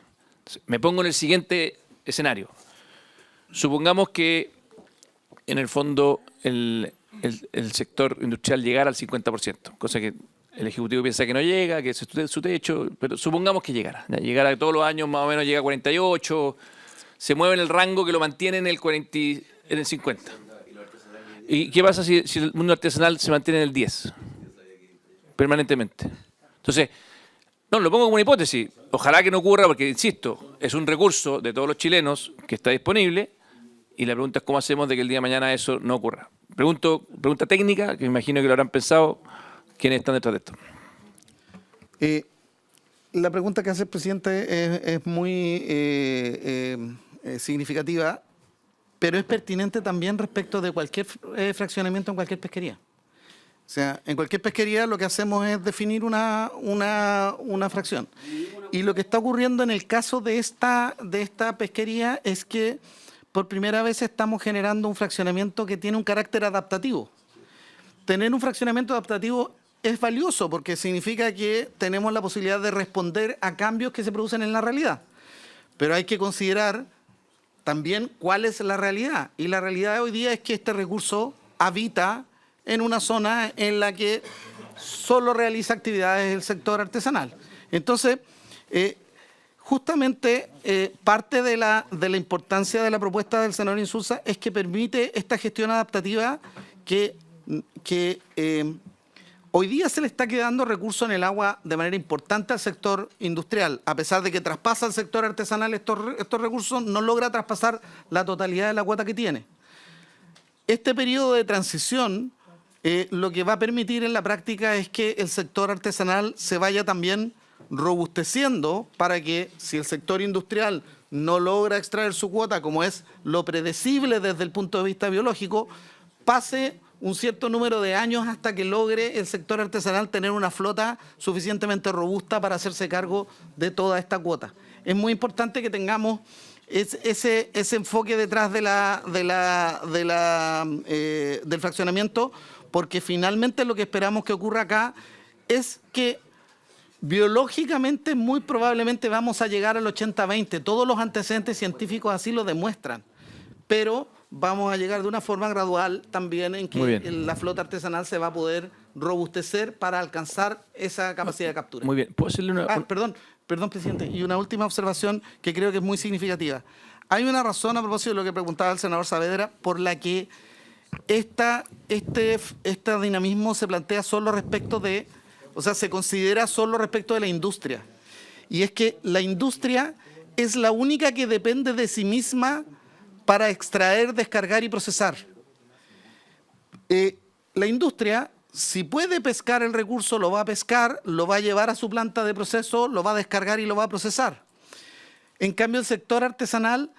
Me pongo en el siguiente escenario. Supongamos que en el fondo el sector industrial llegara al 50%, cosa que el Ejecutivo piensa que no llega, que es su techo, pero supongamos que llegara. ¿Ya? Llegara todos los años, más o menos llega a 48, se mueve en el rango que lo mantiene en el 40, en el 50. ¿Y qué pasa si el mundo artesanal se mantiene en el 10? Permanentemente. Entonces, no, lo pongo como una hipótesis. Ojalá que no ocurra porque, insisto, es un recurso de todos los chilenos que está disponible y la pregunta es cómo hacemos de que el día de mañana eso no ocurra. Pregunta técnica, que me imagino que lo habrán pensado quienes están detrás de esto. La pregunta que hace el presidente es muy significativa, pero es pertinente también respecto de cualquier fraccionamiento en cualquier pesquería. O sea, en cualquier pesquería lo que hacemos es definir una fracción. Y lo que está ocurriendo en el caso de esta pesquería es que por primera vez estamos generando un fraccionamiento que tiene un carácter adaptativo. Tener un fraccionamiento adaptativo es valioso porque significa que tenemos la posibilidad de responder a cambios que se producen en la realidad. Pero hay que considerar también cuál es la realidad. Y la realidad de hoy día es que este recurso habita en una zona en la que solo realiza actividades el sector artesanal. Entonces, justamente parte de la importancia de la propuesta del senador Insulza es que permite esta gestión adaptativa que hoy día se le está quedando recursos en el agua de manera importante al sector industrial. A pesar de que traspasa al sector artesanal estos recursos, no logra traspasar la totalidad de la cuota que tiene. Este periodo de transición lo que va a permitir en la práctica es que el sector artesanal se vaya también robusteciendo para que si el sector industrial no logra extraer su cuota, como es lo predecible desde el punto de vista biológico, pase un cierto número de años hasta que logre el sector artesanal tener una flota suficientemente robusta para hacerse cargo de toda esta cuota. Es muy importante que tengamos ese enfoque detrás del fraccionamiento, porque finalmente lo que esperamos que ocurra acá es que biológicamente muy probablemente vamos a llegar al 80-20. Todos los antecedentes científicos así lo demuestran, pero vamos a llegar de una forma gradual también en que la flota artesanal se va a poder robustecer para alcanzar esa capacidad de captura. Muy bien. ¿Puedo hacerle una...? Perdón, presidente. Y una última observación que creo que es muy significativa. Hay una razón a propósito de lo que preguntaba el senador Saavedra por la que este dinamismo se plantea solo respecto de, o sea, se considera solo respecto de la industria. Y es que la industria es la única que depende de sí misma para extraer, descargar y procesar. La industria, si puede pescar el recurso, lo va a pescar, lo va a llevar a su planta de proceso, lo va a descargar y lo va a procesar. En cambio, el sector artesanal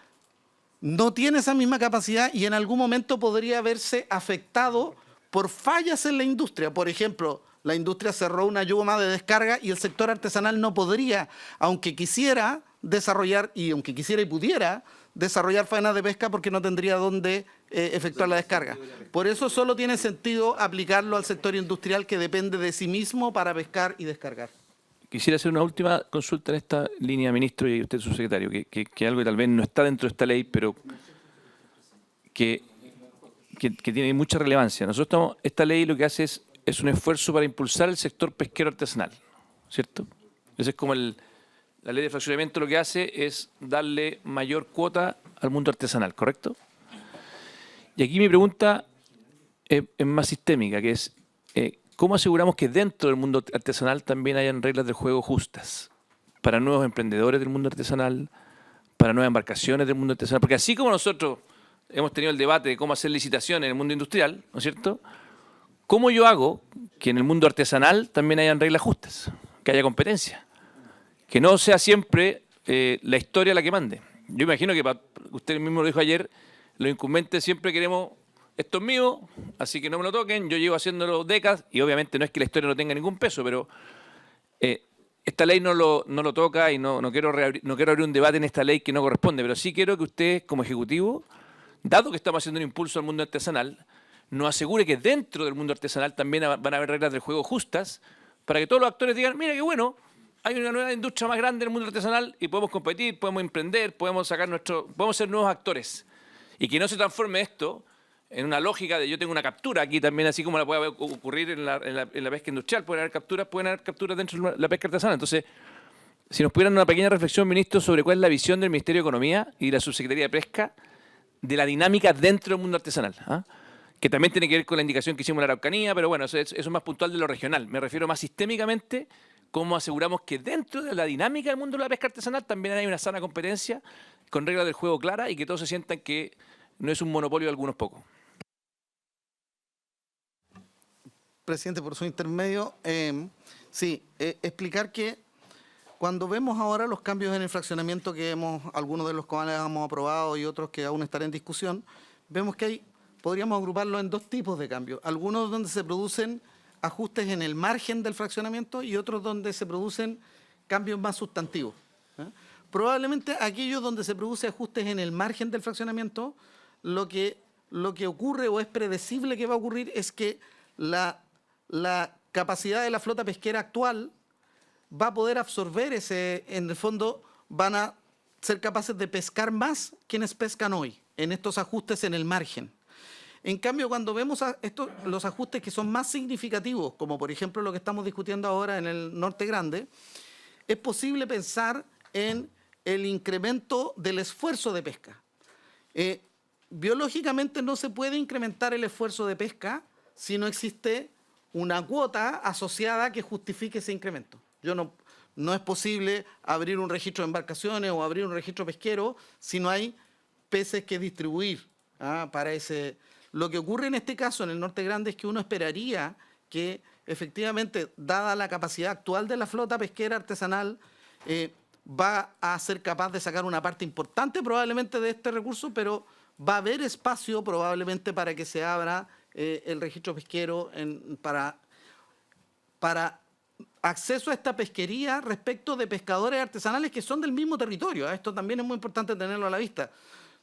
no tiene esa misma capacidad y en algún momento podría verse afectado por fallas en la industria. Por ejemplo, la industria cerró una yuma de descarga y el sector artesanal no podría, aunque quisiera desarrollar, y aunque quisiera y pudiera, desarrollar faenas de pesca porque no tendría dónde efectuar la descarga. Por eso solo tiene sentido aplicarlo al sector industrial que depende de sí mismo para pescar y descargar. Quisiera hacer una última consulta en esta línea, ministro, y usted, su secretario, que algo que tal vez no está dentro de esta ley, pero que tiene mucha relevancia. Esta ley lo que hace es un esfuerzo para impulsar el sector pesquero artesanal, ¿cierto? Ese es como la ley de fraccionamiento lo que hace es darle mayor cuota al mundo artesanal, ¿correcto? Y aquí mi pregunta es más sistémica, que es ¿cómo aseguramos que dentro del mundo artesanal también hayan reglas de juego justas para nuevos emprendedores del mundo artesanal, para nuevas embarcaciones del mundo artesanal? Porque así como nosotros hemos tenido el debate de cómo hacer licitaciones en el mundo industrial, ¿no es cierto? ¿Cómo yo hago que en el mundo artesanal también hayan reglas justas, que haya competencia? Que no sea siempre la historia la que mande. Yo imagino que, usted mismo lo dijo ayer, los incumbentes siempre queremos, esto es mío, así que no me lo toquen, yo llevo haciéndolo décadas, y obviamente no es que la historia no tenga ningún peso, pero esta ley no lo toca y no quiero abrir un debate en esta ley que no corresponde, pero sí quiero que usted, como Ejecutivo, dado que estamos haciendo un impulso al mundo artesanal, nos asegure que dentro del mundo artesanal también van a haber reglas de juego justas para que todos los actores digan, mira qué bueno, hay una nueva industria más grande en el mundo artesanal y podemos competir, podemos emprender, podemos ser nuevos actores. Y que no se transforme esto en una lógica de yo tengo una captura aquí también, así como la puede ocurrir en la pesca industrial, pueden haber capturas dentro de la pesca artesanal. Entonces, si nos pudieran una pequeña reflexión, ministro, sobre cuál es la visión del Ministerio de Economía y la Subsecretaría de Pesca de la dinámica dentro del mundo artesanal, ¿ah? Que también tiene que ver con la indicación que hicimos en la Araucanía, pero bueno, eso es más puntual de lo regional. Me refiero más sistémicamente, cómo aseguramos que dentro de la dinámica del mundo de la pesca artesanal también hay una sana competencia con reglas del juego claras y que todos se sientan que no es un monopolio de algunos pocos. Presidente, por su intermedio, explicar que cuando vemos ahora los cambios en el fraccionamiento que algunos de los cuales hemos aprobado y otros que aún están en discusión, vemos que podríamos agruparlo en dos tipos de cambios. Algunos donde se producen ajustes en el margen del fraccionamiento y otros donde se producen cambios más sustantivos. Probablemente aquellos donde se produce ajustes en el margen del fraccionamiento, lo que ocurre o es predecible que va a ocurrir es que la capacidad de la flota pesquera actual va a poder absorber en el fondo van a ser capaces de pescar más quienes pescan hoy en estos ajustes en el margen. En cambio, cuando vemos los ajustes que son más significativos, como por ejemplo lo que estamos discutiendo ahora en el Norte Grande, es posible pensar en el incremento del esfuerzo de pesca. Biológicamente no se puede incrementar el esfuerzo de pesca si no existe una cuota asociada que justifique ese incremento. No es posible abrir un registro de embarcaciones o abrir un registro pesquero si no hay peces que distribuir para ese. Lo que ocurre en este caso en el Norte Grande es que uno esperaría que efectivamente, dada la capacidad actual de la flota pesquera artesanal, va a ser capaz de sacar una parte importante probablemente de este recurso, pero va a haber espacio probablemente para que se abra el registro pesquero para acceso a esta pesquería respecto de pescadores artesanales que son del mismo territorio. Esto también es muy importante tenerlo a la vista.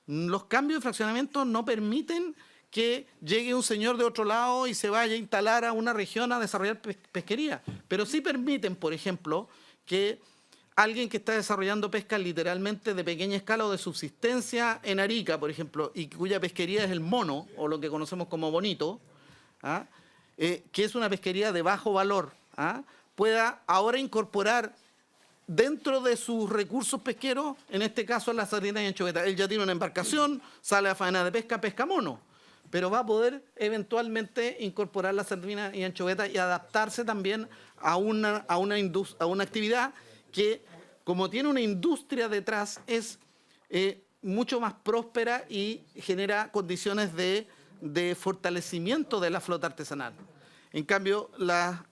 Los cambios de fraccionamiento no permiten que llegue un señor de otro lado y se vaya a instalar a una región a desarrollar pesquería, pero sí permiten, por ejemplo, que alguien que está desarrollando pesca literalmente de pequeña escala o de subsistencia en Arica, por ejemplo, y cuya pesquería es el mono, o lo que conocemos como bonito, que es una pesquería de bajo valor, pueda ahora incorporar dentro de sus recursos pesqueros, en este caso la sardina y anchoveta. Él ya tiene una embarcación, sale a faena de pesca, pesca mono, pero va a poder eventualmente incorporar la sardina y anchoveta y adaptarse también a una actividad que, como tiene una industria detrás, es mucho más próspera y genera condiciones de fortalecimiento de la flota artesanal. En cambio, la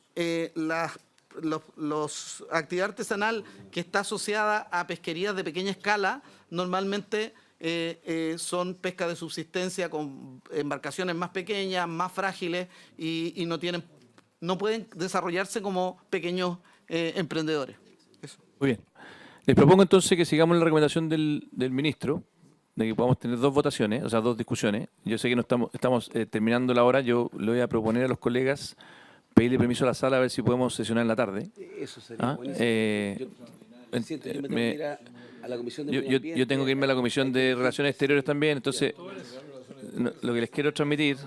actividad artesanal que está asociada a pesquerías de pequeña escala normalmente son pesca de subsistencia con embarcaciones más pequeñas, más frágiles y no pueden desarrollarse como pequeños emprendedores. Eso. Muy bien. Les propongo entonces que sigamos la recomendación del ministro, de que podamos tener dos votaciones, o sea, dos discusiones. Yo sé que no estamos terminando la hora, yo le voy a proponer a los colegas pedirle permiso a la sala a ver si podemos sesionar en la tarde. Eso sería buenísimo. Presidente, yo me tengo que ir a la Comisión de Medio Ambiente. Yo tengo que irme a la Comisión de Relaciones Exteriores también, entonces lo que les quiero transmitir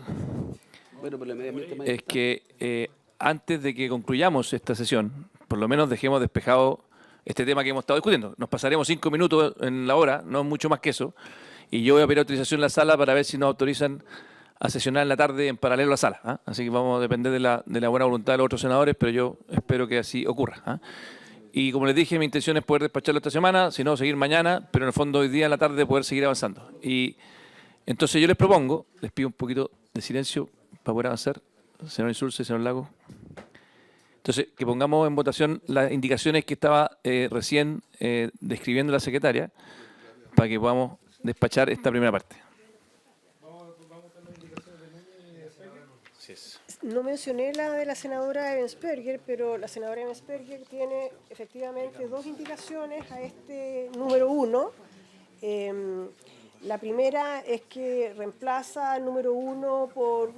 es que antes de que concluyamos esta sesión, por lo menos dejemos despejado este tema que hemos estado discutiendo. Nos pasaremos 5 minutos en la hora, no mucho más que eso, y yo voy a pedir autorización en la sala para ver si nos autorizan a sesionar en la tarde en paralelo a la sala. Así que vamos a depender de la buena voluntad de los otros senadores, pero yo espero que así ocurra. Y como les dije, mi intención es poder despacharlo esta semana, si no, seguir mañana, pero en el fondo hoy día en la tarde poder seguir avanzando. Y entonces yo les propongo, les pido un poquito de silencio para poder avanzar, señor Insulza y señor Lago. Entonces, que pongamos en votación las indicaciones que estaba recién describiendo la secretaria para que podamos despachar esta primera parte. No mencioné la de la senadora Ebensperger, pero la senadora Ebensperger tiene efectivamente dos indicaciones a este número 1. La primera es que reemplaza el número 1 por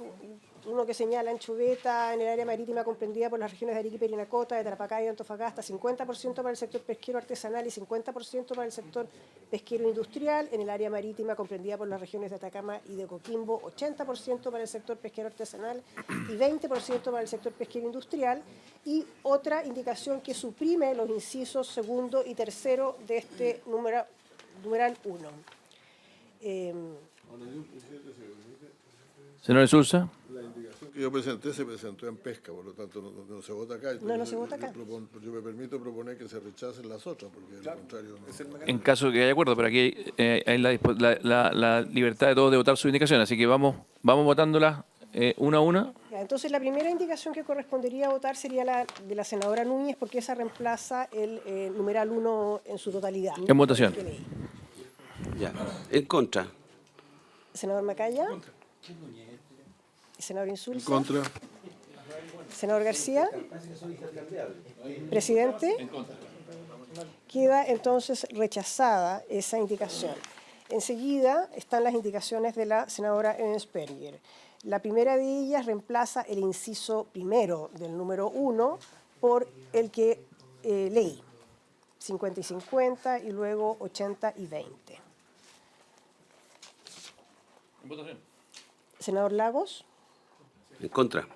uno que señala Anchoveta en el área marítima comprendida por las regiones de Arica y Parinacota, de Tarapacá y de Antofagasta, 50% para el sector pesquero artesanal y 50% para el sector pesquero industrial. En el área marítima comprendida por las regiones de Atacama y de Coquimbo, 80% para el sector pesquero artesanal y 20% para el sector pesquero industrial. Y otra indicación que suprime los incisos segundo y tercero de este numeral 1. Senador Insulza. La indicación que yo presenté se presentó en pesca, por lo tanto no se vota acá. No se vota acá. Yo me permito proponer que se rechacen las otras, porque de lo contrario no. En caso de que haya acuerdo, pero aquí hay la libertad de todos de votar su indicación, así que vamos votándolas una a una. Ya, entonces, la primera indicación que correspondería votar sería la de la senadora Núñez, porque esa reemplaza el numeral 1 en su totalidad. En votación. Ya. En contra. Senador Macaya. Senador Insulza. Contra. Senador García. Presidente. Queda entonces rechazada esa indicación. Enseguida están las indicaciones de la senadora Ensperger. La primera de ellas reemplaza el inciso primero del número 1 por el que leí, 50 y 50 y luego 80 y 20. Senador Lagos. En contra.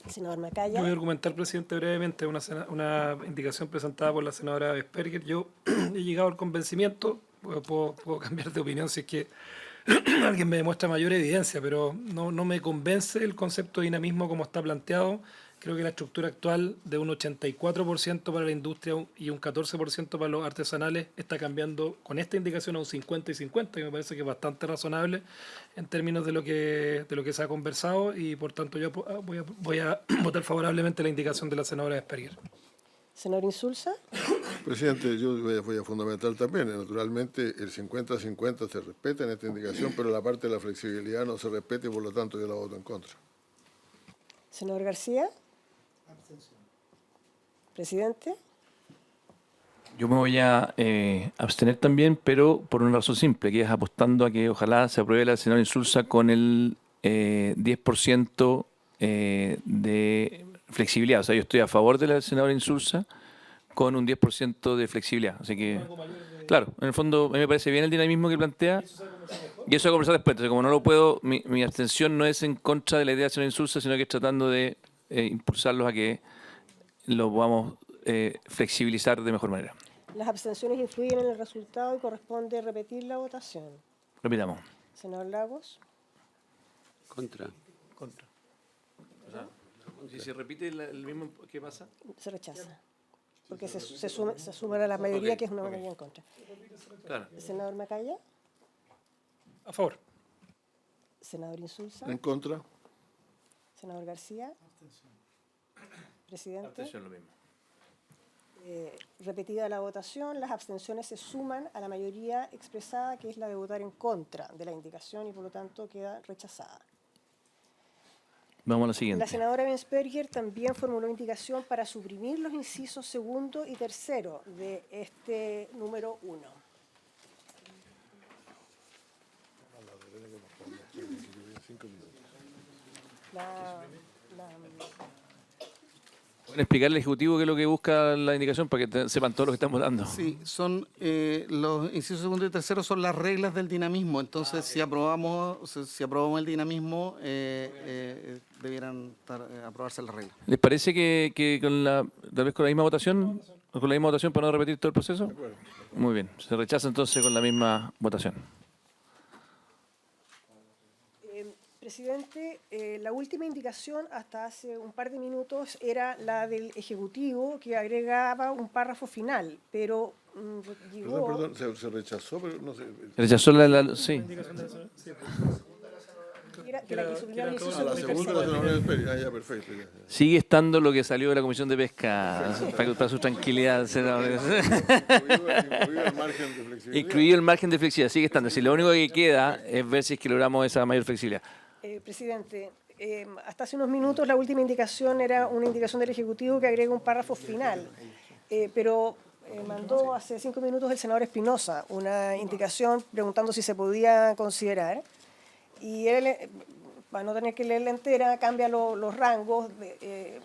Senador Yo Macaya. voy a argumentar, presidente, brevemente una indicación presentada por la senadora Vesperger. Yo he llegado al convencimiento, puedo cambiar de opinión si es que alguien me demuestra mayor evidencia, pero no me convence el concepto de dinamismo como está planteado. Creo que la estructura actual de un 84% para la industria y un 14% para los artesanales está cambiando con esta indicación a un 50 y 50, que me parece que es bastante razonable en términos de lo que se ha conversado, y por tanto yo voy a votar favorablemente la indicación de la senadora Vesperger. Senador Insulza. Presidente, yo voy a fundamental también. Naturalmente, el 50-50 se respeta en esta indicación, pero la parte de la flexibilidad no se respeta y por lo tanto yo la voto en contra. Senador García. Presidente. Yo me voy a abstener también, pero por una razón simple, que es apostando a que ojalá se apruebe la senadora Insulza con el 10% de flexibilidad. O sea, yo estoy a favor de la senadora Insulza con un 10% de flexibilidad. Así que, claro, en el fondo a mí me parece bien el dinamismo que plantea. Y eso va a conversar después. Entonces, como no lo puedo, mi abstención no es en contra de la idea de la senadora Insulza, sino que es tratando de impulsarlos a que lo podamos flexibilizar de mejor manera. Las abstenciones influyen en el resultado y corresponde repetir la votación. Repitamos. Senador Lagos. Contra. Contra. O sea, si se repite el mismo, ¿qué pasa? Se rechaza. Porque se suma a la mayoría, que es una mayoría en contra. Claro. Senador Macaya. A favor. Senador Insulza. En contra. Senador García. Presidente. Abstención, lo mismo. Repetida la votación, las abstenciones se suman a la mayoría expresada, que es la de votar en contra de la indicación, y por lo tanto queda rechazada. Vamos a la siguiente. La senadora Ensperger también formuló indicación para suprimir los incisos segundo y tercero de este número 1. ¿Pueden explicarle al Ejecutivo qué es lo que busca la indicación para que sepan todos los que están votando? Sí, son los incisos segundo y tercero son las reglas del dinamismo. Entonces, si aprobamos el dinamismo, debieran aprobarse las reglas. ¿Les parece que tal vez con la misma votación, o con la misma votación para no repetir todo el proceso? Muy bien, se rechaza entonces con la misma votación. Presidente, la última indicación hasta hace un par de minutos era la del Ejecutivo, que agregaba un párrafo final, pero llegó... Perdón, se rechazó, pero no sé. Rechazó sí. Que la que suprimiera el inciso La segunda la senadora Vesperger. Ah, ya, perfecto. Ya. Sigue estando lo que salió de la Comisión de Pesca, para su tranquilidad, senadores. Incluido el margen de flexibilidad. Incluido el margen de flexibilidad, sigue estando. Si lo único que queda es ver si es que logramos esa mayor flexibilidad. Presidente, hasta hace unos minutos la última indicación era una indicación del Ejecutivo que agrega un párrafo final, pero mandó hace 5 minutos el senador Espinosa una indicación preguntando si se podía considerar. Y él, para no tener que leerla entera, cambia los rangos de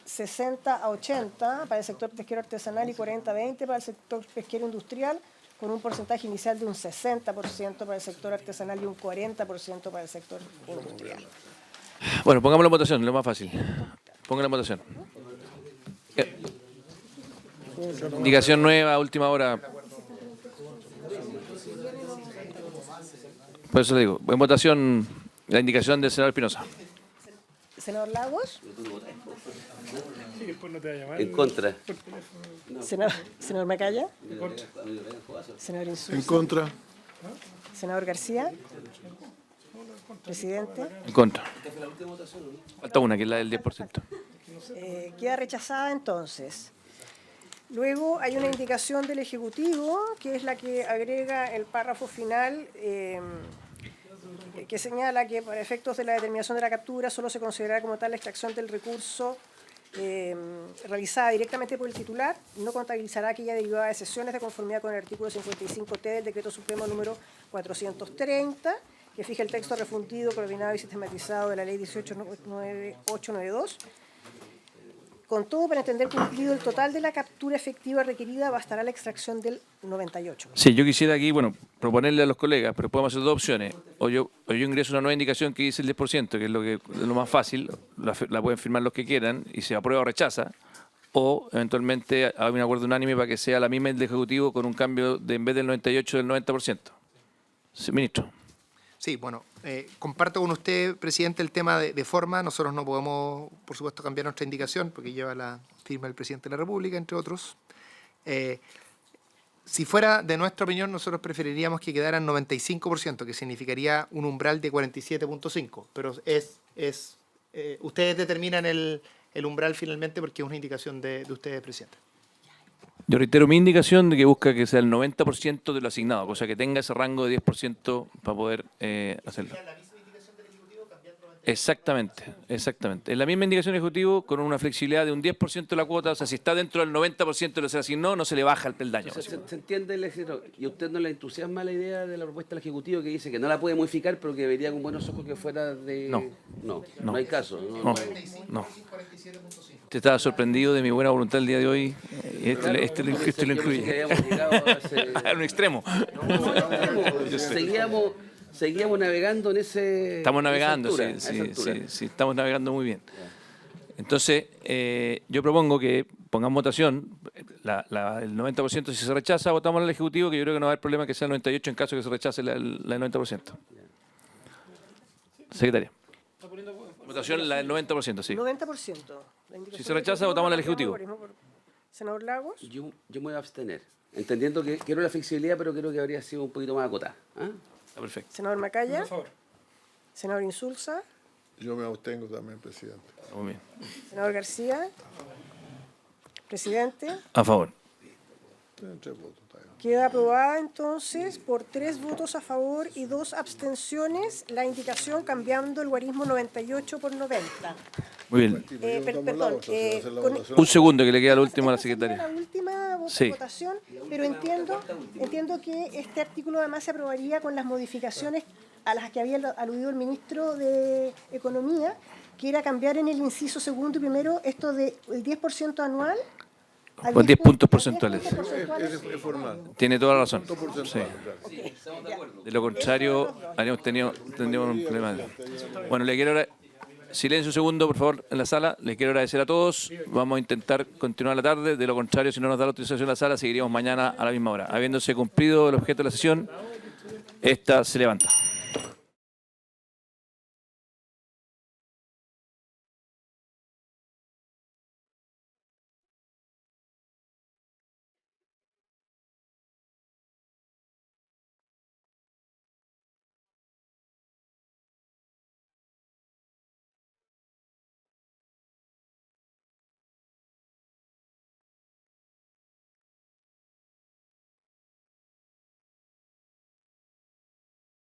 60 a 80 para el sector pesquero artesanal y 40 a 20 para el sector pesquero industrial, con un porcentaje inicial de un 60% para el sector artesanal y un 40% para el sector industrial. Bueno, pongámoslo en votación, lo más fácil. Pónganlo en votación. Indicación nueva, última hora. Por eso le digo, en votación la indicación del senador Espinosa. Senador Lagos. Y después no te va a llamar. En contra. Senador Macaya. Senador Insulza. En contra. Senador García. Presidente. En contra. Falta una, que es la del 10%. Queda rechazada entonces. Luego hay una indicación del Ejecutivo, que es la que agrega el párrafo final, que señala que para efectos de la determinación de la captura solo se considerará como tal la extracción del recurso realizada directamente por el titular, no contabilizará aquella derivada de sesiones de conformidad con el artículo 55T del Decreto Supremo número 430, que fija el texto refundido, coordinado y sistematizado de la Ley 189892. Con todo, para entender cumplido el total de la captura efectiva requerida, bastará la extracción del 98%. Sí, yo quisiera aquí, bueno, proponerle a los colegas, pero podemos hacer dos opciones. O yo ingreso una nueva indicación que dice el 10%, que es lo más fácil, la pueden firmar los que quieran, y se aprueba o rechaza, o eventualmente hay un acuerdo unánime para que sea la misma del Ejecutivo con un cambio de, en vez del 98, del 90%. Sí, ministro. Sí, bueno, comparto con usted, presidente, el tema de forma. Nosotros no podemos, por supuesto, cambiar nuestra indicación porque lleva la firma del presidente de la República, entre otros. Si fuera de nuestra opinión, nosotros preferiríamos que quedara en 95%, que significaría un umbral de 47.5%. Pero ustedes determinan el umbral finalmente porque es una indicación de ustedes, presidente. Yo reitero mi indicación de que busca que sea el 90% de lo asignado, cosa que tenga ese rango de 10% para poder hacerlo. Exactamente, exactamente. Es la misma indicación del Ejecutivo con una flexibilidad de un 10% de la cuota, o sea, si está dentro del 90% de lo que se asignó, no se le baja el peldaño. O sea, se entiende el ejército. ¿Y a usted no le entusiasma la idea de la propuesta del Ejecutivo que dice que no la puede modificar, pero que vería con buenos ojos que fuera de... No hay caso. No. Usted estaba sorprendido de mi buena voluntad el día de hoy. Este lo incluye. A un extremo. Seguíamos navegando en ese... Estamos navegando, sí, estamos navegando muy bien. Entonces, yo propongo que pongamos votación, el 90% si se rechaza, votamos al Ejecutivo, que yo creo que no va a haber problema que sea el 98% en caso de que se rechace el 90%. Secretaria. Votación la del 90%, sí. 90%. Si se rechaza, votamos al Ejecutivo. Senador Lagos. Yo me voy a abstener, entendiendo que quiero la flexibilidad, pero creo que habría sido un poquito más acotada. Está perfecto. Senador Macaya. Senador Insulza. Yo me abstengo también, presidente. Muy bien. Senador García. Presidente. A favor. Tienen 3 votos. Queda aprobada entonces por 3 votos a favor y 2 abstenciones la indicación cambiando el guarismo 98 por 90. Muy bien. Perdón. Un segundo que le queda lo último a la secretaria. La última votación, pero entiendo que este artículo además se aprobaría con las modificaciones a las que había aludido el ministro de Economía, que era cambiar en el inciso segundo y primero esto del 10% anual. Con 10 puntos porcentuales. Es formal. Tiene toda la razón. Sí. De lo contrario, habríamos tenido un problema. Bueno, le quiero silencio un segundo, por favor, en la sala. Les quiero agradecer a todos. Vamos a intentar continuar la tarde. De lo contrario, si no nos da la autorización la sala, seguiríamos mañana a la misma hora. Habiéndose cumplido el objeto de la sesión, esta se levanta.